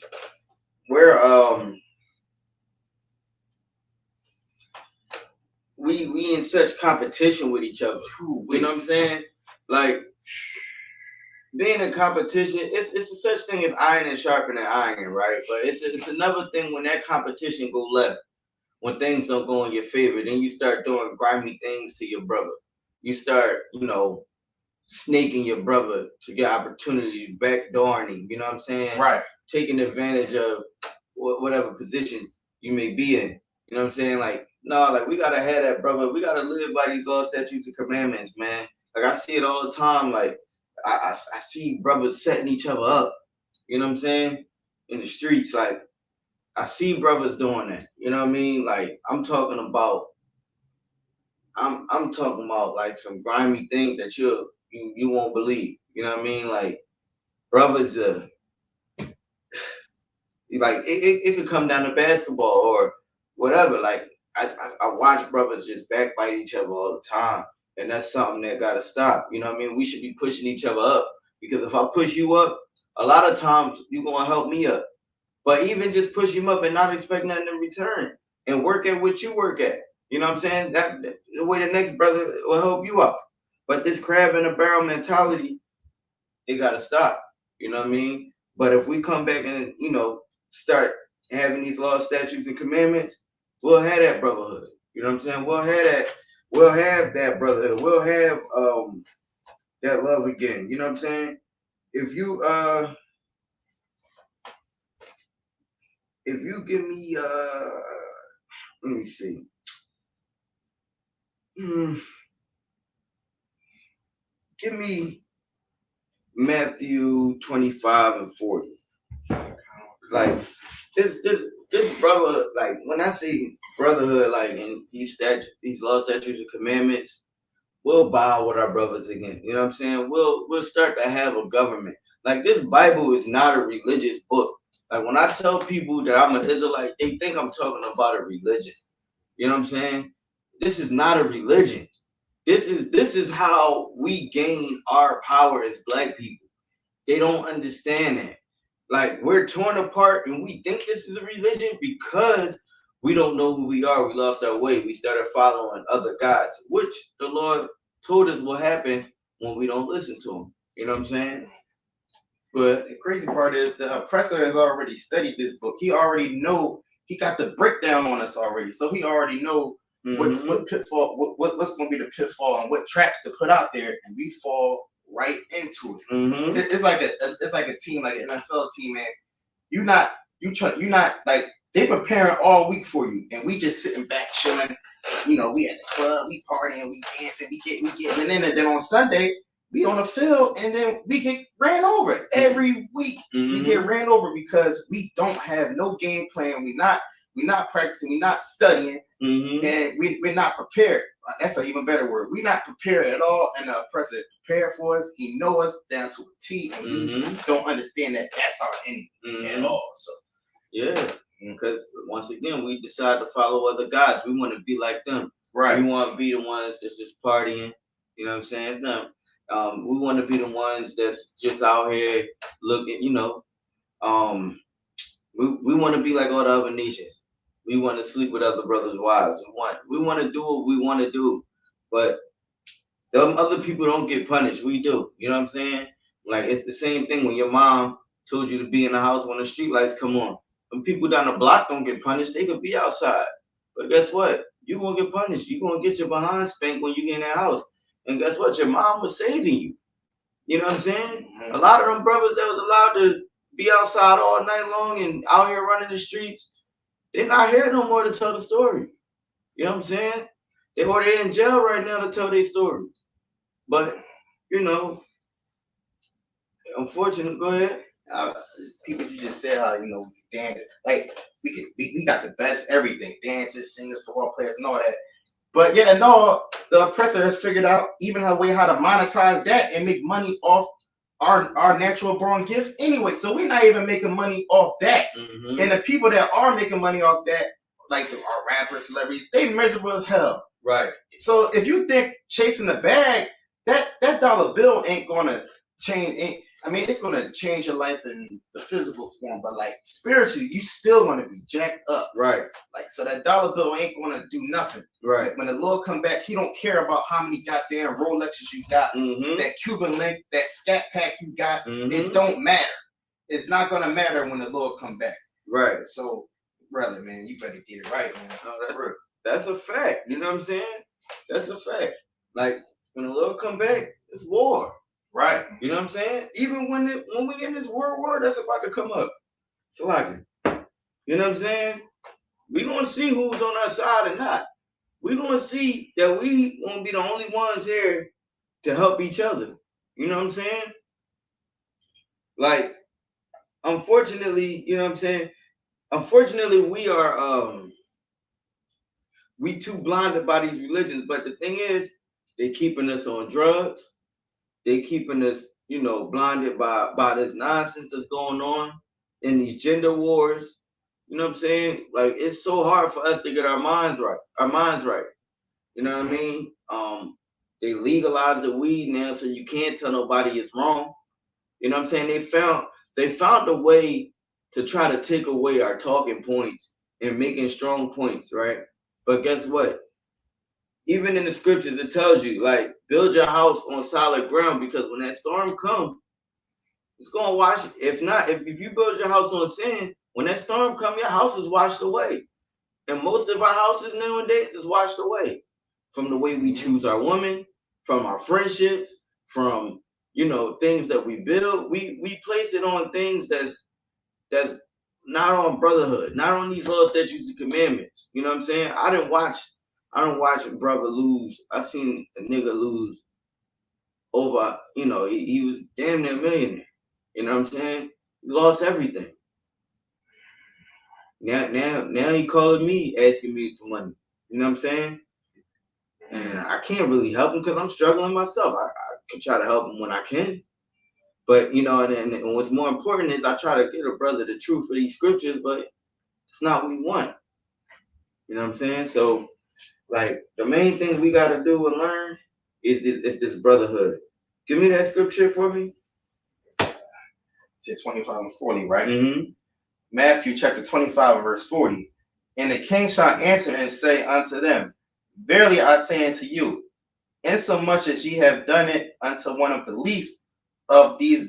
we in such competition with each other. You know what I'm saying? Like, being in competition, it's such thing as iron and sharpening iron, right? But it's another thing when that competition go left, when things don't go in your favor, then you start doing grimy things to your brother. You start, you know, snaking your brother to get opportunities, backdooring him, you know what I'm saying? Right. Taking advantage of whatever positions you may be in. You know what I'm saying? Like, no, like, we gotta have that, brother. We gotta live by these laws, statutes, and commandments, man. Like, I see it all the time. Like, I see brothers setting each other up. You know what I'm saying? In the streets, like, I see brothers doing that. You know what I mean? Like, I'm talking about like some grimy things that you won't believe. You know what I mean? Like, brothers, like, it could come down to basketball or whatever. Like, I watch brothers just backbite each other all the time, and that's something that gotta stop. You know what I mean? We should be pushing each other up, because if I push you up, a lot of times you're gonna help me up. But even just push him up and not expect nothing in return, and work at what you work at. You know what I'm saying? That the way the next brother will help you out. But this crab in a barrel mentality, it gotta stop. You know what I mean? But if we come back and, you know, start having these laws, statutes, and commandments, we'll have that brotherhood. You know what I'm saying? We'll have that brotherhood. We'll have that love again. You know what I'm saying? If you give me let me see. Give me Matthew 25 and 40. Like, this brotherhood, like, when I say brotherhood, like, in these laws, statutes, and commandments, we'll bow with our brothers again. You know what I'm saying? We'll start to have a government. Like, this Bible is not a religious book. Like, when I tell people that I'm an Israelite, they think I'm talking about a religion. You know what I'm saying? This is not a religion. This is how we gain our power as Black people. They don't understand that. Like, we're torn apart and we think this is a religion because we don't know who we are. We lost our way. We started following other gods, which the Lord told us will happen when we don't listen to them. You know what I'm saying? But the crazy part is the oppressor has already studied this book. He already know, he got the breakdown on us already. So he already know what pitfall, what's going to be the pitfall and what traps to put out there, and we fall right into it. It's like a team, like an NFL team, man. You're not like, they preparing all week for you, and we just sitting back chilling. You know, we at the club, we partying, we dancing, we getting in, and then on Sunday we on the field, and then we get ran over every week. We get ran over because we don't have no game plan. We not practicing, we not studying, and we're not prepared. That's an even better word. We're not prepared at all, and the oppressor prepared for us. He know us down to a T, and we don't understand that that's our enemy at all. So yeah, because once again, we decide to follow other gods. We want to be like them. Right. We want to be the ones that's just partying. You know what I'm saying? It's not. We want to be the ones that's just out here looking. You know, we want to be like all the other nations. We want to sleep with other brothers' wives. We want to do what we want to do, but them other people don't get punished. We do. You know what I'm saying? Like, it's the same thing when your mom told you to be in the house when the street lights come on. When people down the block don't get punished, they could be outside. But guess what? You gonna get punished. You gonna get your behind spanked when you get in that house. And guess what? Your mom was saving you. You know what I'm saying? A lot of them brothers that was allowed to be outside all night long and out here running the streets, they're not here no more to tell the story. You know what I'm saying? They're in jail right now to tell their story. But, you know, unfortunately, go ahead. People, you just said how, you know, dance, like we got the best everything, dancers, singers, football players, and all that. But yeah, no, the oppressor has figured out even a way how to monetize that and make money off our natural born gifts anyway. So we're not even making money off that. And the people that are making money off that, like our rappers, celebrities, they miserable as hell. Right. So if you think chasing the bag, that dollar bill ain't gonna change. I mean, it's gonna change your life in the physical form, but like spiritually, you still gonna be jacked up. Right. Like, so that dollar bill ain't gonna do nothing. Right. When the Lord come back, he don't care about how many goddamn Rolexes you got, that Cuban link, that scat pack you got. It don't matter. It's not gonna matter when the Lord come back. Right. So, brother, man, you better get it right, man. No, that's a fact. You know what I'm saying? That's a fact. Like, when the Lord come back, it's war. Right. You know what I'm saying? Even when we in this world war that's about to come up. So like, you know what I'm saying? We gonna see who's on our side or not. We gonna see that we gonna be the only ones here to help each other. You know what I'm saying? Like, unfortunately, you know what I'm saying? Unfortunately, we are we too blinded by these religions. But the thing is, they keeping us on drugs. They keeping us, you know, blinded by this nonsense that's going on in these gender wars. You know what I'm saying? Like, it's so hard for us to get our minds right. You know what I mean? They legalized the weed now, so you can't tell nobody it's wrong. You know what I'm saying? They found a way to try to take away our talking points and making strong points, right? But guess what? Even in the scriptures, it tells you, like, build your house on solid ground, because when that storm comes, it's going to wash. If you build your house on sand, when that storm comes, your house is washed away. And most of our houses nowadays is washed away from the way we choose our women, from our friendships, from, you know, things that we build. We place it on things that's not on brotherhood, not on these laws, statutes, and commandments. You know what I'm saying? I don't watch a brother lose. I seen a nigga lose over, you know, he was damn near a millionaire. You know what I'm saying? He lost everything. Now he calling me, asking me for money. You know what I'm saying? And I can't really help him because I'm struggling myself. I can try to help him when I can. But, you know, and what's more important is I try to get a brother the truth of these scriptures, but it's not what we want. You know what I'm saying? So, like, the main thing we got to do and learn is this brotherhood. Give me that scripture for me. It's 25 and 40, right? Matthew chapter 25 and verse 40. And the king shall answer and say unto them, verily I say unto you, insomuch as ye have done it unto one of the least of these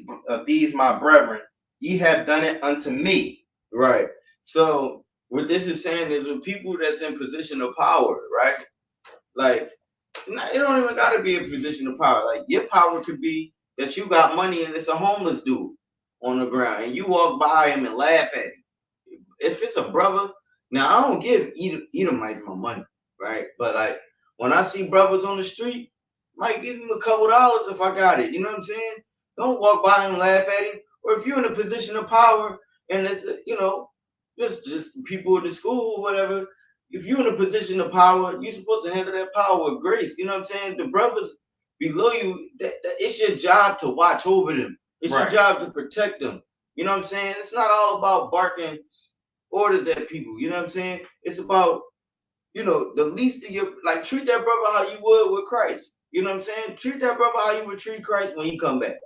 my brethren, ye have done it unto me. Right. So what this is saying is with people that's in position of power, right? Like, it don't even gotta be a position of power. Like, your power could be that you got money and it's a homeless dude on the ground and you walk by him and laugh at him. If it's a brother, now I don't give Edomites my money, right? But like when I see brothers on the street, I might give him a couple dollars if I got it. You know what I'm saying? Don't walk by and laugh at him. Or if you're in a position of power and it's just people in the school or whatever. If you're in a position of power, you're supposed to handle that power with grace. You know what I'm saying? The brothers below you, it's your job to watch over them. It's your job to protect them. You know what I'm saying? It's not all about barking orders at people. You know what I'm saying? It's about, the least of your, like, treat that brother how you would with Christ. You know what I'm saying? Treat that brother how you would treat Christ when he come back.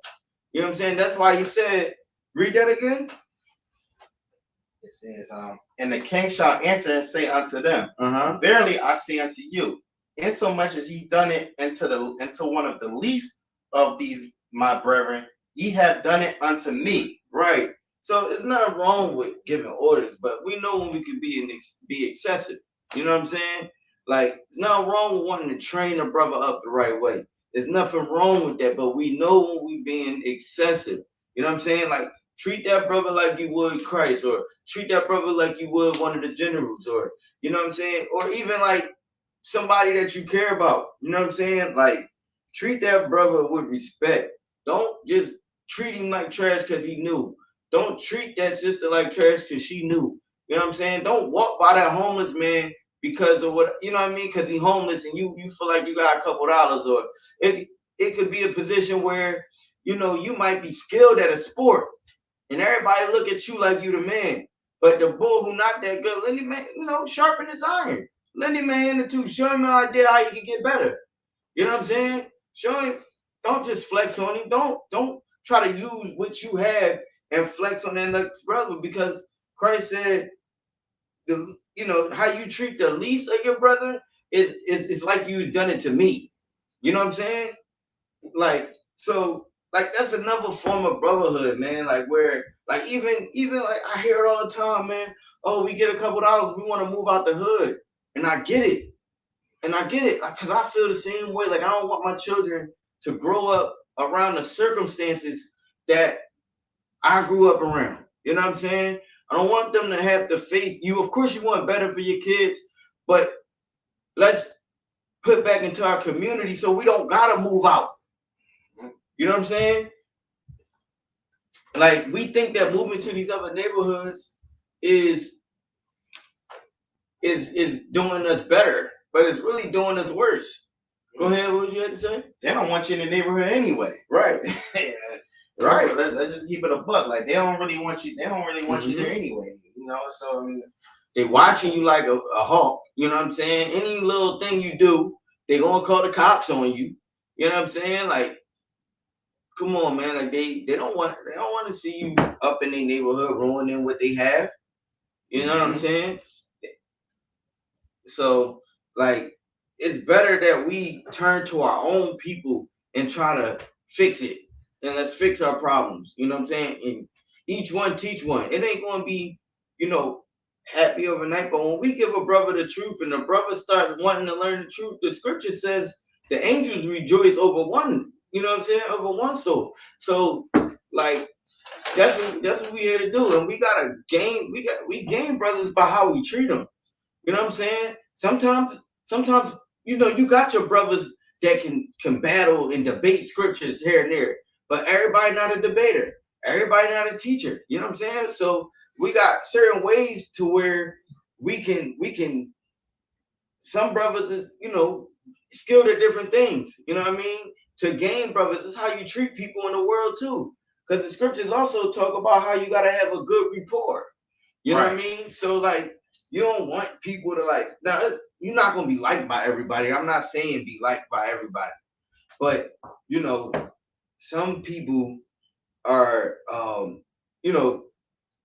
You know what I'm saying? That's why he said, read that again. It says, and the king shall answer and say unto them, verily I say unto you, insomuch as ye done it into one of the least of these my brethren, ye have done it unto me. Right. So there's nothing wrong with giving orders, but we know when we can be excessive. You know what I'm saying? Like, there's nothing wrong with wanting to train a brother up the right way. There's nothing wrong with that, but we know when we being excessive. You know what I'm saying? Like, treat that brother like you would Christ, or treat that brother like you would one of the generals, or, you know what I'm saying? Or even like somebody that you care about. You know what I'm saying? Like, treat that brother with respect. Don't just treat him like trash because he knew. Don't treat that sister like trash because she knew. You know what I'm saying? Don't walk by that homeless man because of what, you know what I mean? Because he's homeless and you feel like you got a couple dollars, or it could be a position where, you might be skilled at a sport and everybody look at you like you the man. But the bull who not that good, let him, sharpen his iron. Lend him a hand or two. Show him an idea how you can get better. You know what I'm saying? Show him. Don't just flex on him. Don't try to use what you have and flex on that next brother, because Christ said, how you treat the least of your brother is like you done it to me. You know what I'm saying? Like, so, like, that's another form of brotherhood, man. Like, where, like, even like I hear it all the time, man. Oh, we get a couple dollars, we want to move out the hood, and I get it, because I feel the same way. Like, I don't want my children to grow up around the circumstances that I grew up around. You know what I'm saying? I don't want them to have to face you. Of course, you want better for your kids, but let's put back into our community so we don't gotta move out. You know what I'm saying? Like, we think that moving to these other neighborhoods is doing us better, but it's really doing us worse. Go ahead, what you had to say? They don't want you in the neighborhood anyway. Right. Right. Let's just keep it a buck. Like, they don't really want you there anyway. So I mean, they watching you like a hawk. You know what I'm saying? Any little thing you do, they gonna call the cops on you. You know what I'm saying? Like, come on, man. Like, they don't want to see you up in their neighborhood ruining what they have. You know what I'm saying? So, like, it's better that we turn to our own people and try to fix it. And let's fix our problems. You know what I'm saying? And each one teach one. It ain't going to be, happy overnight. But when we give a brother the truth and the brother start wanting to learn the truth, the scripture says the angels rejoice over one, you know what I'm saying? Over one soul. So, like, that's what we here to do. And we got to we gain brothers by how we treat them. You know what I'm saying? Sometimes, you got your brothers that can battle and debate scriptures here and there, but everybody not a debater. Everybody not a teacher. You know what I'm saying? So we got certain ways to where we can. Some brothers is skilled at different things. You know what I mean? To gain brothers is how you treat people in the world too, because the scriptures also talk about how you got to have a good rapport. You know what I mean? So, like, you don't want people to, like, now you're not gonna be liked by everybody. I'm not saying be liked by everybody, but some people are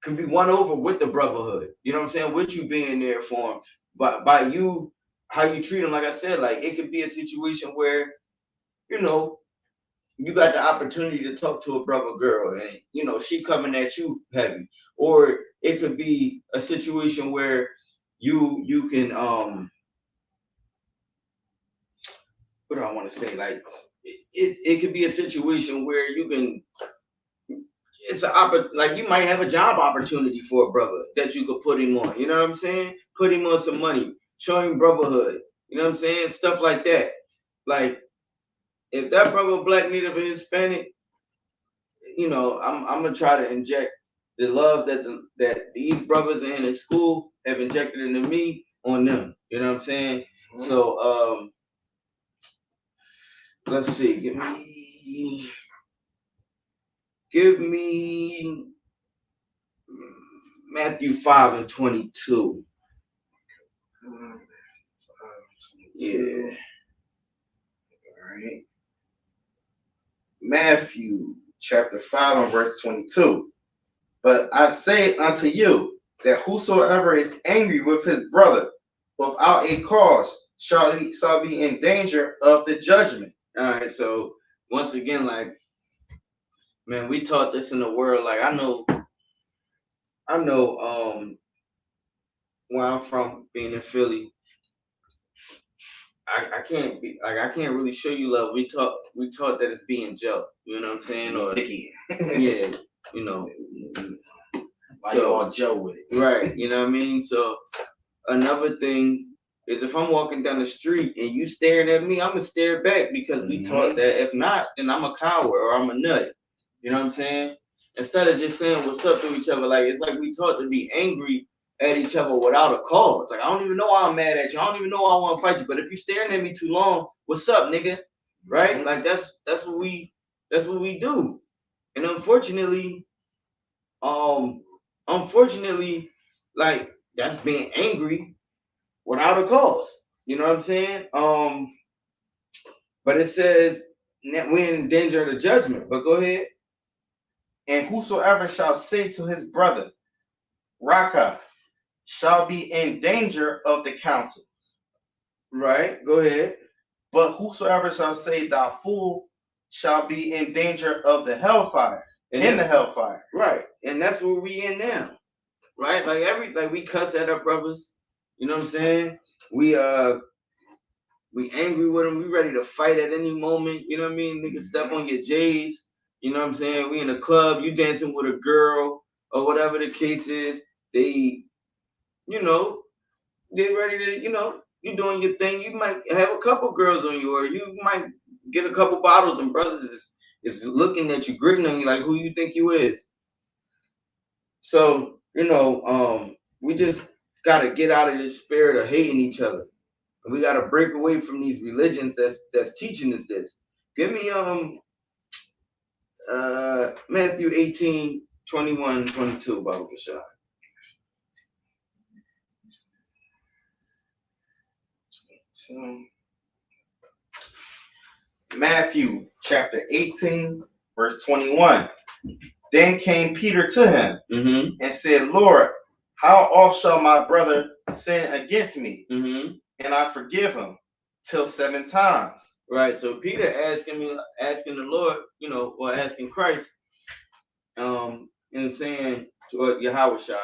can be won over with the brotherhood. You know what I'm saying? With you being there for them, but by you, how you treat them. Like I said, like, it could be a situation where you know, you got the opportunity to talk to a brother girl and, you know, she coming at you heavy. Or it could be a situation where you can, what do I want to say? Like, it could be a situation where you can, it's like you might have a job opportunity for a brother that you could put him on. You know what I'm saying? Put him on some money, show him brotherhood. You know what I'm saying? Stuff like that. Like, if that brother Black, Native, and Hispanic, you know, I'm gonna try to inject the love that these brothers in the school have injected into me on them. You know what I'm saying? Mm-hmm. So let's see. Give me Matthew 5:22. Yeah. All right. Matthew chapter 5 and verse 22. But I say unto you that whosoever is angry with his brother without a cause shall be in danger of the judgment. All right. So once again, like, man, we taught this in the world. Like, I know where I'm from, being in Philly, I can't be like, I can't really show you love. We taught that it's being Joe. You know what I'm saying? Or yeah, you know. Why you all Joe with it? Right. You know what I mean? So another thing is, if I'm walking down the street and you staring at me, I'm gonna stare back, because we taught that if not, then I'm a coward or I'm a nut. You know what I'm saying? Instead of just saying what's up to each other, like, it's like we taught to be angry at each other without a cause. Like, I don't even know why I'm mad at you. I don't even know why I want to fight you. But if you're staring at me too long, what's up, nigga? Right? Like, that's what we do. And unfortunately, like, that's being angry without a cause. You know what I'm saying? But it says we're in danger of the judgment. But go ahead. And whosoever shall say to his brother, Raka, shall be in danger of the council. Right, go ahead. But whosoever shall say, thou fool, shall be in danger of the hellfire. In the hellfire. Right. And that's where we in now. Right? Like we cuss at our brothers. You know what I'm saying? We angry with them. We ready to fight at any moment. You know what I mean? Nigga, step on your J's. You know what I'm saying? We in a club, you dancing with a girl or whatever the case is. They, you know, they ready to, you know, you doing your thing. You might have a couple girls on you, or you might get a couple bottles, and brothers is looking at you, gritting on you like, who you think you is? So, you know, we just gotta get out of this spirit of hating each other. And we gotta break away from these religions that's teaching us this. Give me Matthew 18:21-22, Baba Kashai. Matthew chapter 18, verse 21. Then came Peter to him and said, Lord, how oft shall my brother sin against me? And I forgive him till 7 times. Right. So Peter asking the Lord, you know, or asking Christ, and saying to Yahweh Shai,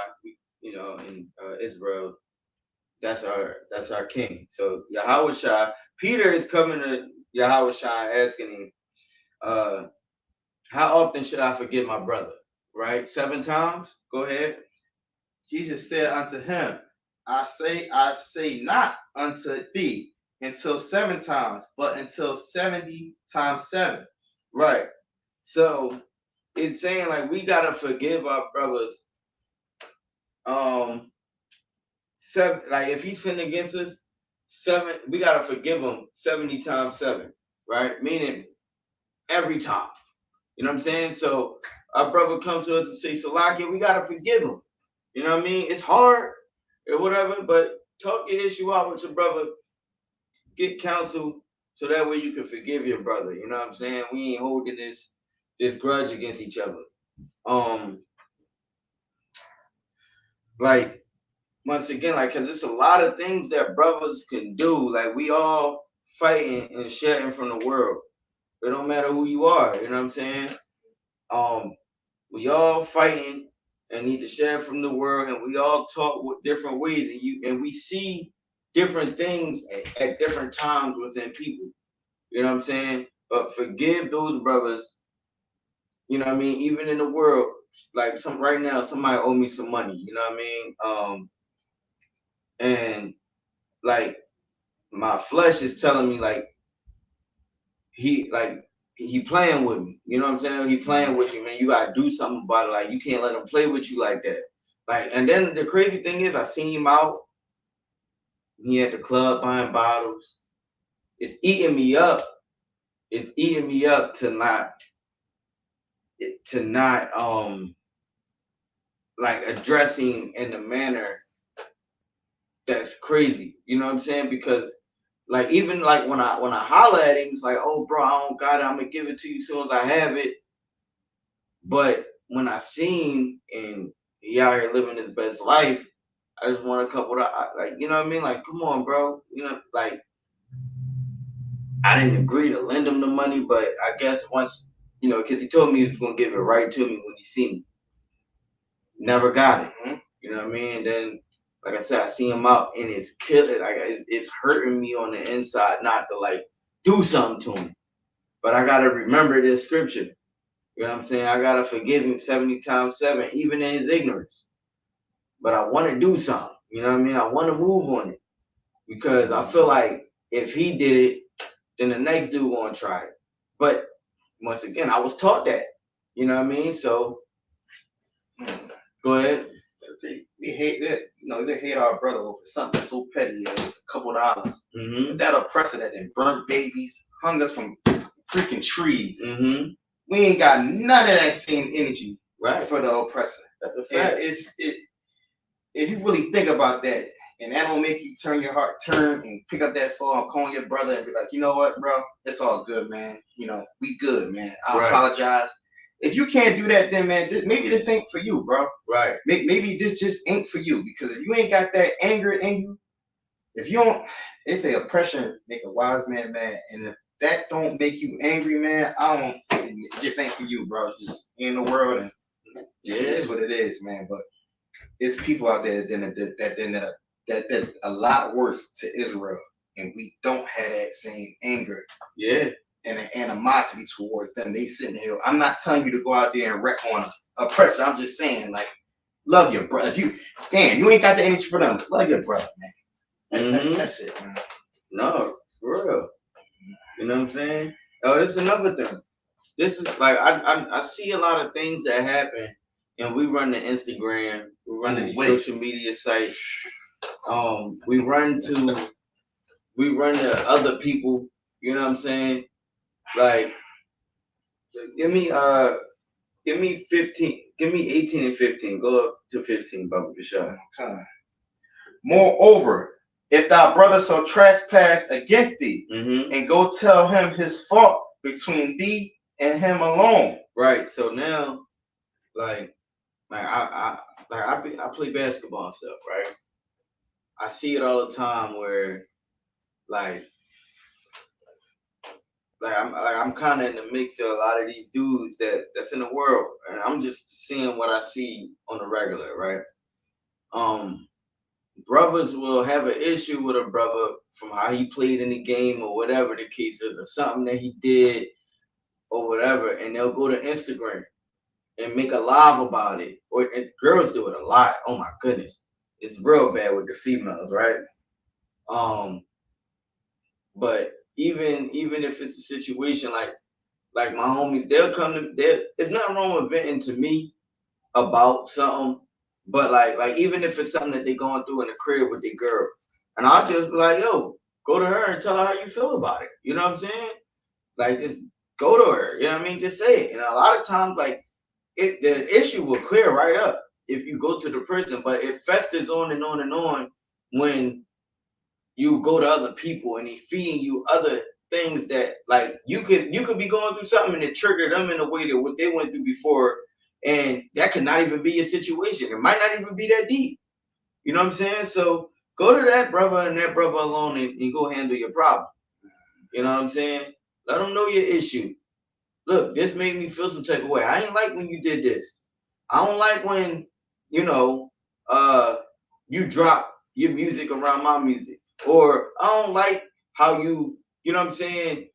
you know, in Israel, that's our king. So Yahweh Shai, Peter is coming to Yahweh Shai asking him, how often should I forgive my brother? Right? 7 times? Go ahead. Jesus said unto him, I say not unto thee until 7 times, but until 70 times 7. Right. So it's saying, like, we gotta forgive our brothers. 7, like, if he sinned against us, 7, we gotta forgive him 70 times 7, right? Meaning every time. You know what I'm saying? So our brother comes to us and say, Salakia, we gotta forgive him. You know what I mean? It's hard or whatever, but talk your issue out with your brother. Get counsel so that way you can forgive your brother. You know what I'm saying? We ain't holding this grudge against each other. Like, once again, like, cause it's a lot of things that brothers can do. Like, we all fighting and shedding from the world. It don't matter who you are. You know what I'm saying? We all fighting and need to share from the world, and we all talk with different ways, and we see different things at different times within people. You know what I'm saying? But forgive those brothers. You know what I mean? Even in the world, like right now, somebody owe me some money. You know what I mean? And like my flesh is telling me like he playing with me. You know what I'm saying? He playing with you, man. You gotta do something about it. Like you can't let him play with you like that. Like, and then the crazy thing is, I seen him out. He at the club buying bottles. It's eating me up. It's eating me up to not like addressing in a manner that's crazy. You know what I'm saying? Because like even like when I holler at him, it's like, oh bro, I don't got it. I'm gonna give it to you as soon as I have it. But when I seen and he out here living his best life, I just want a couple of like, you know what I mean? Like, come on, bro. You know, like I didn't agree to lend him the money, but I guess once, you know, because he told me he was gonna give it right to me when he seen me. Never got it. You know what I mean? Then, like I said, I see him out and it's killing. Like it's hurting me on the inside not to like do something to him. But I gotta remember this scripture. You know what I'm saying? I gotta forgive him 70 times 7, even in his ignorance. But I want to do something. You know what I mean? I want to move on it because I feel like if he did it, then the next dude gonna try it. But once again, I was taught that. You know what I mean? So go ahead. We hate it. You know, we hate our brother over something so petty as a couple dollars. Mm-hmm. But that oppressor that then burnt babies, hung us from freaking trees. Mm-hmm. We ain't got none of that same energy right for the oppressor. That's a fact. If you really think about that, and that don't make you turn and pick up that phone, call your brother and be like, you know what, bro, it's all good, man. You know, we good, man. I apologize. If you can't do that, then man, maybe this ain't for you, bro. Right. Maybe this just ain't for you because if you ain't got that anger in you, if you don't, they say oppression make a wise man mad, and if that don't make you angry, man, it just ain't for you, bro. Just in the world, and just it is what it is, man. But it's people out there that a lot worse to Israel, and we don't have that same anger. Yeah. And an animosity towards them. They sitting here. I'm not telling you to go out there and wreck on a oppressor. I'm just saying, like, love your brother. If you ain't got the energy for them, love your brother, man. That's it, man. No, for real. You know what I'm saying? Oh, this is another thing. This is like I see a lot of things that happen, and we run the Instagram, we run the social media sites. We run to other people. You know what I'm saying? Like, give me 15, give me 18 and 15. Go up to 15, Baba Bashar. Okay. Moreover, if thy brother so trespass against thee, and go tell him his fault between thee and him alone. Right. So now, like I play basketball and stuff, right? I see it all the time where I'm kind of in the mix of a lot of these dudes that's in the world, and I'm just seeing what I see on the regular, right? Brothers will have an issue with a brother from how he played in the game or whatever the case is, or something that he did or whatever, and they'll go to Instagram and make a live about it. And girls do it a lot. Oh my goodness, it's real bad with the females, right? But even if it's a situation like my homies, they'll come to there. There's nothing wrong with venting to me about something, but like even if it's something that they're going through in the crib with their girl, and I'll just be like, yo, go to her and tell her how you feel about it. You know what I'm saying? Like, just go to her. You know what I mean? Just say it. And a lot of times, like, the issue will clear right up if you go to the prison, but it festers on and on and on when you go to other people and they feeding you other things that, like, you could be going through something and it triggered them in a way that what they went through before, and that could not even be a situation. It might not even be that deep. You know what I'm saying? So go to that brother and that brother alone and go handle your problem. You know what I'm saying? Let them know your issue. Look, this made me feel some type of way. I ain't like when you did this. I don't like when, you know, you drop your music around my music. Or I don't like how you know what I'm saying,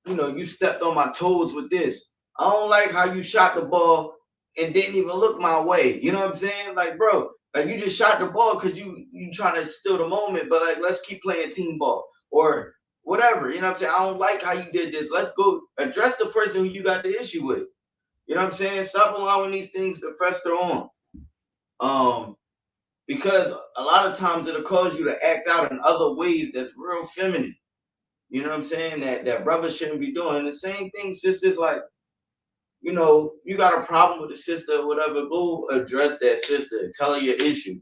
you know, you stepped on my toes with this. I don't like how you shot the ball and didn't even look my way. You know what I'm saying? Like, bro, like you just shot the ball because you trying to steal the moment, but like let's keep playing team ball or whatever. You know what I'm saying? I don't like how you did this. Let's go address the person who you got the issue with. You know what I'm saying? Stop allowing these things to fester on. Because a lot of times it'll cause you to act out in other ways that's real feminine. You know what I'm saying? That brothers shouldn't be doing. The same thing, sisters, like, you know, you got a problem with a sister or whatever, go address that sister. Tell her your issue.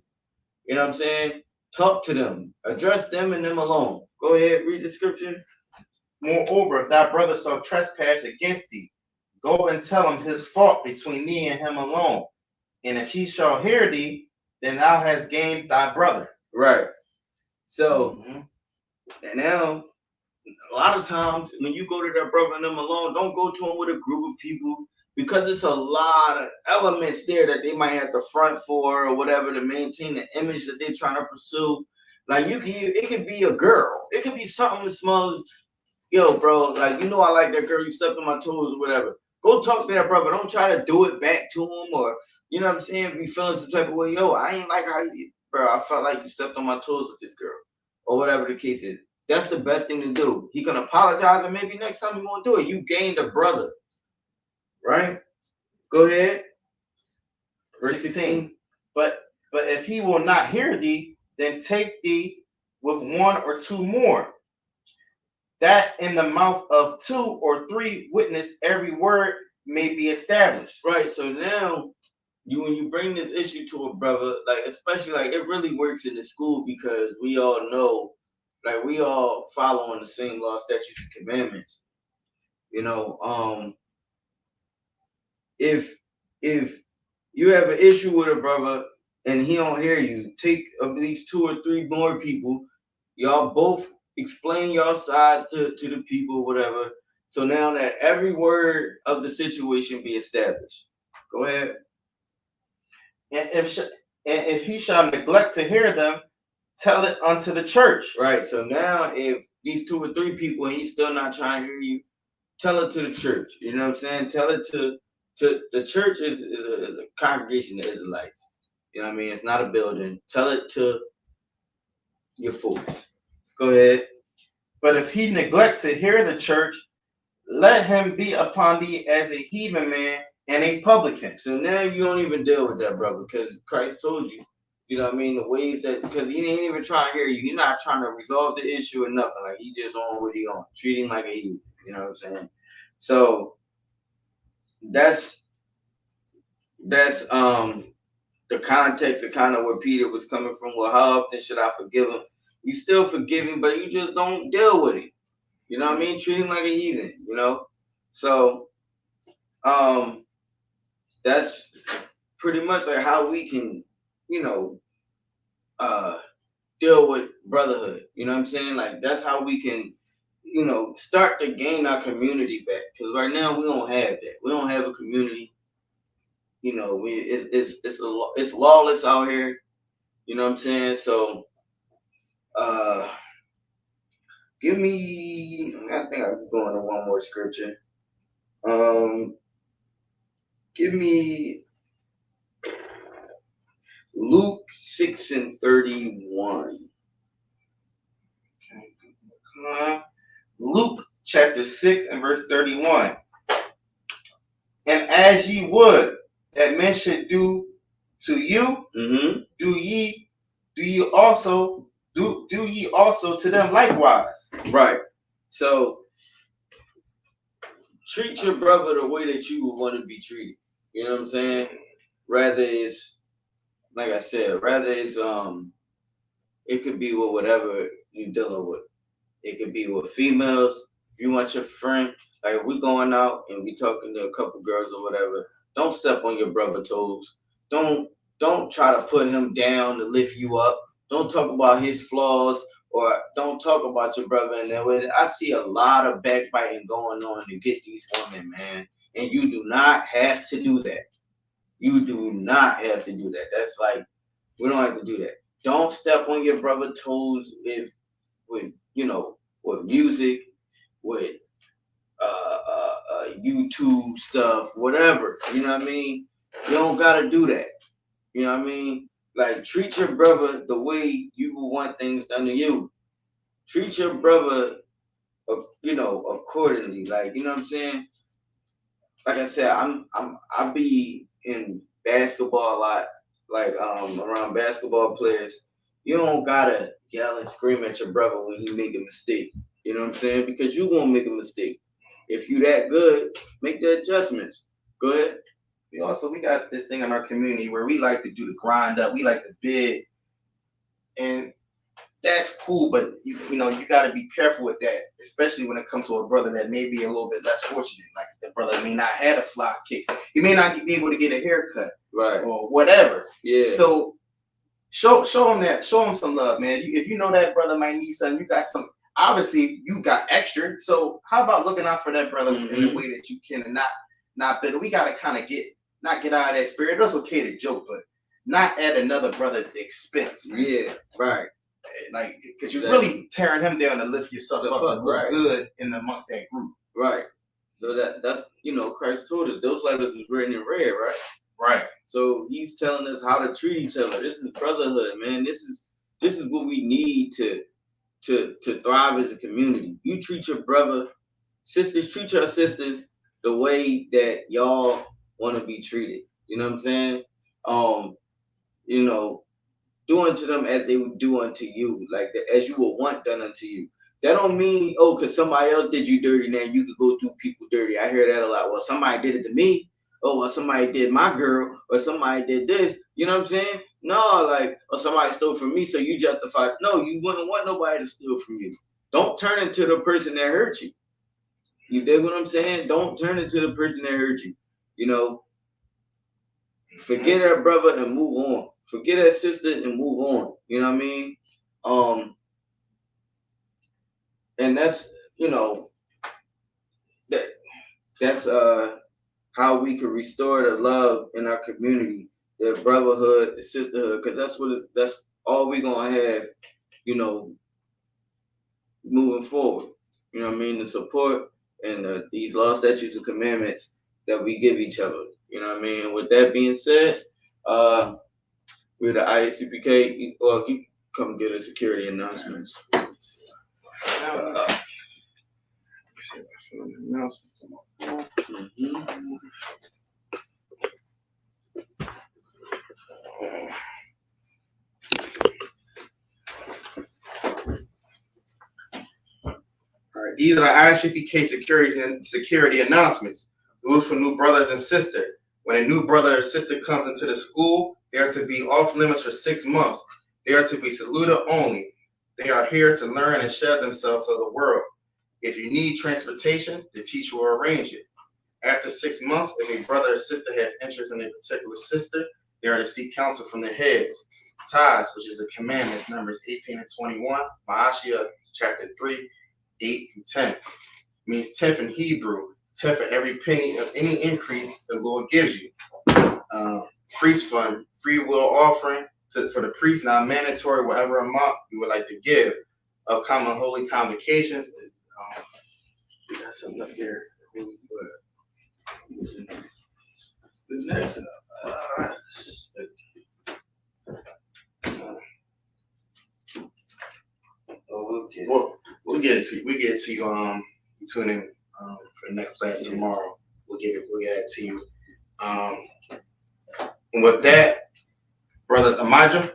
You know what I'm saying? Talk to them. Address them and them alone. Go ahead, read the scripture. Moreover, if thy brother shall trespass against thee, go and tell him his fault between thee and him alone. And if he shall hear thee, then thou hast gained thy brother. Right. So, and now, a lot of times when you go to that brother and them alone, don't go to him with a group of people because there's a lot of elements there that they might have to front for or whatever to maintain the image that they're trying to pursue. Like it could be a girl. It could be something as small as, yo, bro, like, you know, I like that girl. You stepped on my toes or whatever. Go talk to that brother. Don't try to do it back to him or, you know what I'm saying, be feeling some type of way. Yo, I ain't like how you, bro, I felt like you stepped on my toes with this girl or whatever the case is. That's the best thing to do. He can apologize and maybe next time he won't do it. You gained a brother, right? Go ahead. Verse 16. But if he will not hear thee, then take thee with one or two more, that in the mouth of 2 or 3 witness every word may be established. Right. So now when you bring this issue to a brother, like especially like it really works in the school because we all know, like we all following the same law, statutes, and commandments. You know, if you have an issue with a brother and he don't hear you, take at least 2 or 3 more people. Y'all both explain your sides to the people, whatever. So now that every word of the situation be established. Go ahead. And if he shall neglect to hear them, tell it unto the church. Right. So now if these 2 or 3 people and he's still not trying to hear you, tell it to the church. You know what I'm saying? Tell it to the church is a congregation of Israelites. You know what I mean? It's not a building. Tell it to your folks. Go ahead. But if he neglect to hear the church, let him be upon thee as a heathen man and a publican. So now you don't even deal with that, brother, because Christ told you, you know what I mean, the ways that, because he ain't even trying to hear you. He's not trying to resolve the issue or nothing. Like, he just on what he on. Treat him like a heathen. You know what I'm saying? So that's the context of kind of where Peter was coming from. Well, how often should I forgive him? You still forgive him, but you just don't deal with him. You know what I mean? Treat him like a heathen, you know? So that's pretty much like how we can, you know, deal with brotherhood. You know what I'm saying? Like that's how we can, you know, start to gain our community back. Because right now we don't have that. We don't have a community. You know, it's lawless out here. You know what I'm saying? So, give me. I think I'm going to one more scripture. Give me Luke 6:31. Luke chapter 6 and verse 31. And as ye would that men should do to you, do ye also to them likewise. Right. So treat your brother the way that you would want to be treated. You know what I'm saying? Rather it's, like I said, it could be with whatever you're dealing with. It could be with females. If you want your friend, like if we going out and we talking to a couple girls or whatever, don't step on your brother's toes. Don't try to put him down to lift you up. Don't talk about his flaws or don't talk about your brother in that way. I see a lot of backbiting going on to get these women, man. And you do not have to do that. You do not have to do that. That's like, we don't have to do that. Don't step on your brother's toes with music, with YouTube stuff, whatever. You know what I mean? You don't gotta do that. You know what I mean? Like, treat your brother the way you would want things done to you. Treat your brother, accordingly. Like, you know what I'm saying? Like I said, I be in basketball a lot, like around basketball players. You don't gotta yell and scream at your brother when he make a mistake. You know what I'm saying? Because you won't make a mistake. If you that good, make the adjustments. Go ahead. We got this thing in our community where we like to do the grind up. We like to bid, and that's cool. But you got to be careful with that, especially when it comes to a brother that may be a little bit less fortunate. Like, the brother may not have a fly kick. He may not be able to get a haircut, right, or whatever. Yeah. So show him that. Show him some love, man. If you know that brother might need something, you got some. Obviously, you got extra. So how about looking out for that brother in a way that you can, and not bitter? We got to kind of not get out of that spirit. It's okay to joke, but not at another brot's expense. Man. Yeah, right. Like, because you're really tearing him down to lift yourself up to look good amongst that group. Right. So that's Christ told us those letters is written in red, right? Right. So he's telling us how to treat each other. This is brotherhood, man. This is what we need to thrive as a community. You treat your brother, sisters, treat your sisters the way that y'all want to be treated. You know what I'm saying? Do unto them as they would do unto you, like as you would want done unto you. That don't mean, because somebody else did you dirty, now you could go do people dirty. I hear that a lot. Well, somebody did it to me. Oh, well, somebody did my girl, or somebody did this. You know what I'm saying? No, like, or somebody stole from me, so you justify. No, you wouldn't want nobody to steal from you. Don't turn into the person that hurt you. You dig what I'm saying? Don't turn into the person that hurt you. Forget that brother and move on. Forget that sister and move on. You know what I mean? And that's that's how we can restore the love in our community, the brotherhood, the sisterhood, because that's all we're gonna have, moving forward. You know what I mean? The support and these law, statutes, and commandments that we give each other. You know what I mean? With that being said, we're the ISUPK, or you come get a security announcements. All right, these are the ISUPK security announcements. Rules for new brothers and sisters. When a new brother or sister comes into the school, they are to be off limits for 6 months. They are to be saluted only. They are here to learn and share themselves of the world. If you need transportation, the teacher will arrange it. After 6 months, if a brother or sister has interest in a particular sister, they are to seek counsel from their heads. Tithes, which is the commandments, Numbers 18 and 21, Maashiah chapter 3, 8 through 10. Means 10th in Hebrew, 10th for every penny of any increase the Lord gives you. Priest fund, free will offering for the priest, not mandatory, whatever amount you would like to give. Common holy convocations. We got something up there. This next we'll get it to you. We get it to you. Tune in for the next class tomorrow. We'll get it to you. And with that, brothers, Amajah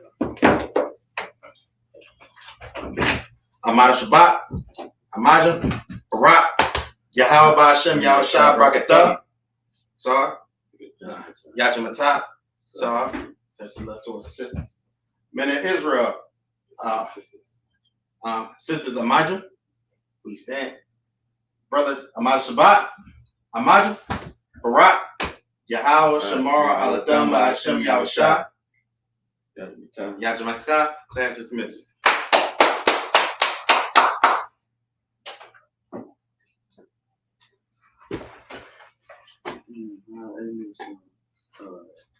Shabbat, Amajah, Barak, Yahweh Ba'Shem, Yahushua Brakatah, Sorry, Yachamatah, Sorry, that's the left towards the sisters. Men in Israel, sisters Amajah, we stand. Brothers, Amajah Shabbat, Amajah, Barak, Yahweh, Shamar, Aladam, Ba'Shem, Yahushua, Yachamatah, class dismissed. All right.